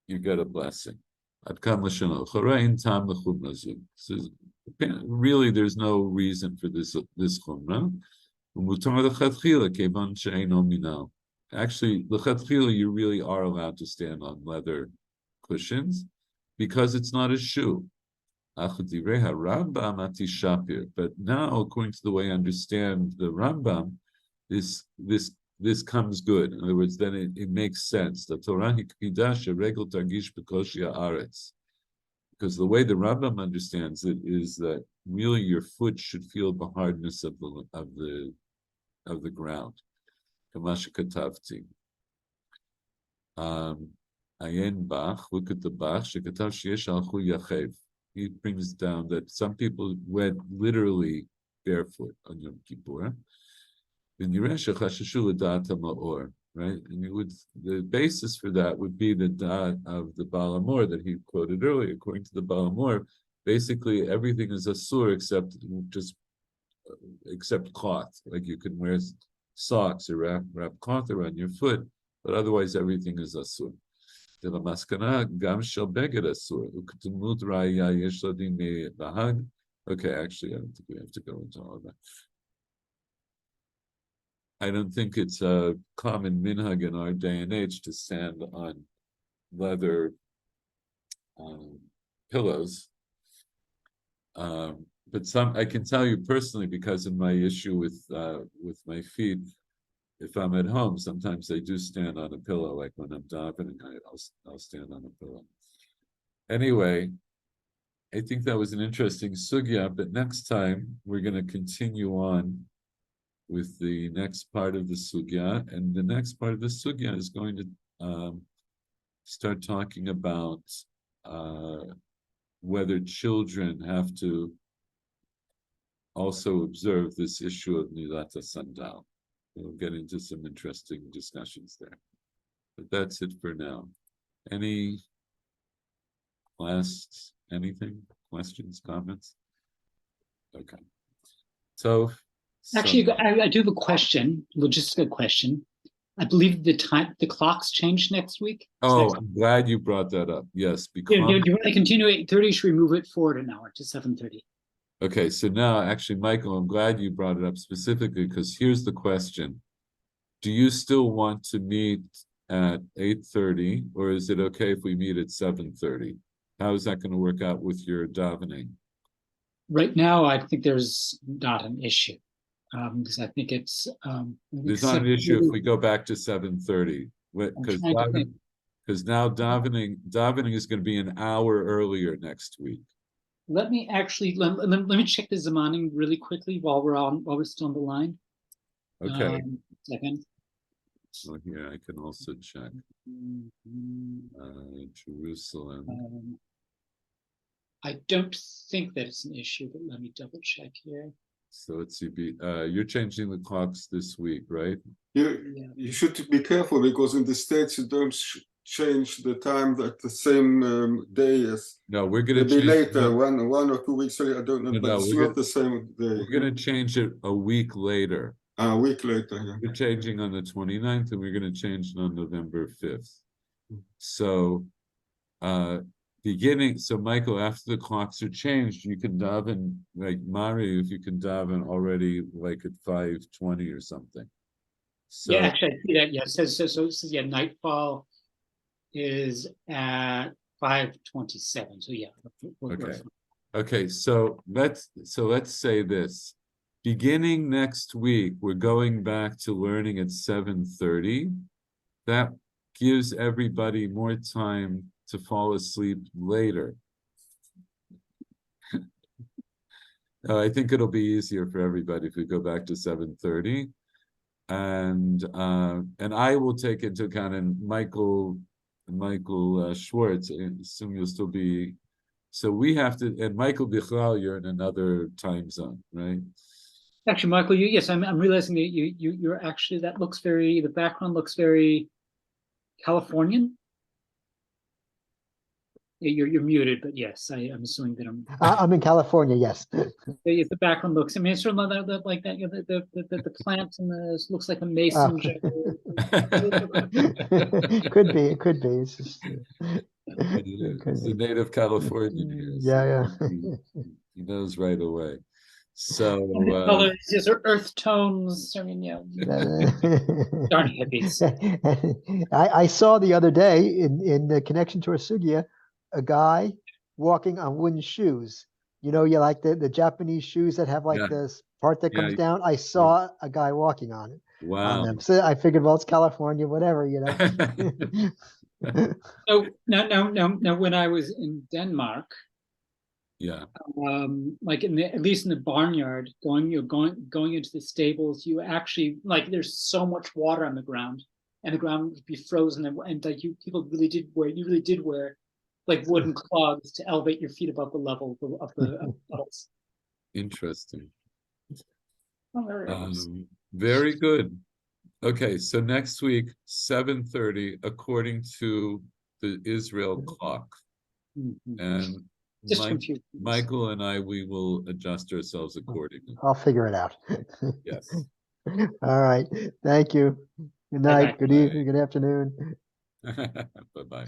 you get a blessing. Really, there's no reason for this chumrah. Actually, l'chatchila, you really are allowed to stand on leather cushions because it's not a shoe. But now, according to the way I understand the Rambam, this this comes good. In other words, then it makes sense. The Torah hikpidah sheregel targish b'koshi haaretz. Because the way the Rambam understands it is that really your foot should feel the hardness of the ground. Kamash katavti. Ayen Bach, look at the Bach. Shekatav sheyesh alchu yachev. He brings down that some people went literally barefoot on Yom Kippur. Right? And the basis for that would be the da'at of the Baal Hamor that he quoted earlier. According to the Baal Hamor, basically everything is asur except cloth. Like you can wear socks or wrap cloth around your foot, but otherwise everything is asur. Okay, actually, I don't think we have to go into all of that. I don't think it's a common minhag in our day and age to stand on leather pillows. But I can tell you personally, because of my issue with my feet, if I'm at home, sometimes I do stand on a pillow. Like when I'm davening, I'll stand on a pillow. Anyway, I think that was an interesting sugya. But next time we're going to continue on with the next part of the sugya, and the next part of the sugya is going to start talking about whether children have to also observe this issue of Nilata Sandal. We'll get into some interesting discussions there. But that's it for now. Any questions, comments? Okay. So Actually, I do have a question, logistical question. I believe the clocks change next week. Oh, I'm glad you brought that up. Yes, because do you want to continue at 8:30? Should we move it forward an hour to 7:30? Okay, so now actually, Michael, I'm glad you brought it up specifically because here's the question. Do you still want to meet at 8:30 or is it okay if we meet at 7:30? How is that going to work out with your davening? Right now, I think there's not an issue. Because I think it's there's not an issue if we go back to 7:30 because now davening is going to be an hour earlier next week. Let me actually let me check the zamaning really quickly while we're still on the line. Okay. Second. So here I can also check Jerusalem. I don't think that it's an issue, but let me double check here. So let's see. You're changing the clocks this week, right? You should be careful because in the States you don't change the time at the same day as. No, we're going to be later, one or 2 weeks later. I don't know, but it's not the same day. We're going to change it a week later. A week later, yeah. We're changing on the 29th, and we're going to change it on November 5th. So, so Michael, after the clocks are changed, you can daven, like Mari, if you can daven already like at 5:20 or something. So, yeah, actually, I see that. Yeah, so it says yeah, nightfall is at 5:27. So yeah. Okay. So let's say this. Beginning next week, we're going back to learning at 7:30. That gives everybody more time to fall asleep later. I think it'll be easier for everybody if we go back to 7:30. And I will take into account, and Michael Schwartz, I assume you'll still be. So we have to, and Michael Bichlal, you're in another time zone, right? Actually, Michael, yes, I'm realizing that you're actually, the background looks very Californian. You're muted, but yes, I'm assuming that I'm in California. Yes. The background looks. I mean, it's sort of like that. You know, the plants and looks like a mason. Could be. It could be. It's just, it's a native Californian here. Yeah. He knows right away. So colors, these are earth tones. I mean, darn hippies. I saw the other day in the connection to our sugya, a guy walking on wooden shoes. You like the Japanese shoes that have like this part that comes down. I saw a guy walking on it. Wow. them. So I figured, well, it's California, whatever, you know. So now, when I was in Denmark, Yeah. like at least in the barnyard, going into the stables, you actually like there's so much water on the ground, and the ground would be frozen, and like you really did wear like wooden clogs to elevate your feet above the level of the puddles. Interesting. Oh, very nice. Very good. Okay, so next week, 7:30, according to the Israel clock. Mhm. And Just confused. Michael and we will adjust ourselves accordingly. I'll figure it out. Yes. All right. Thank you. Good Bye-bye. night, good evening, good afternoon. Bye-bye.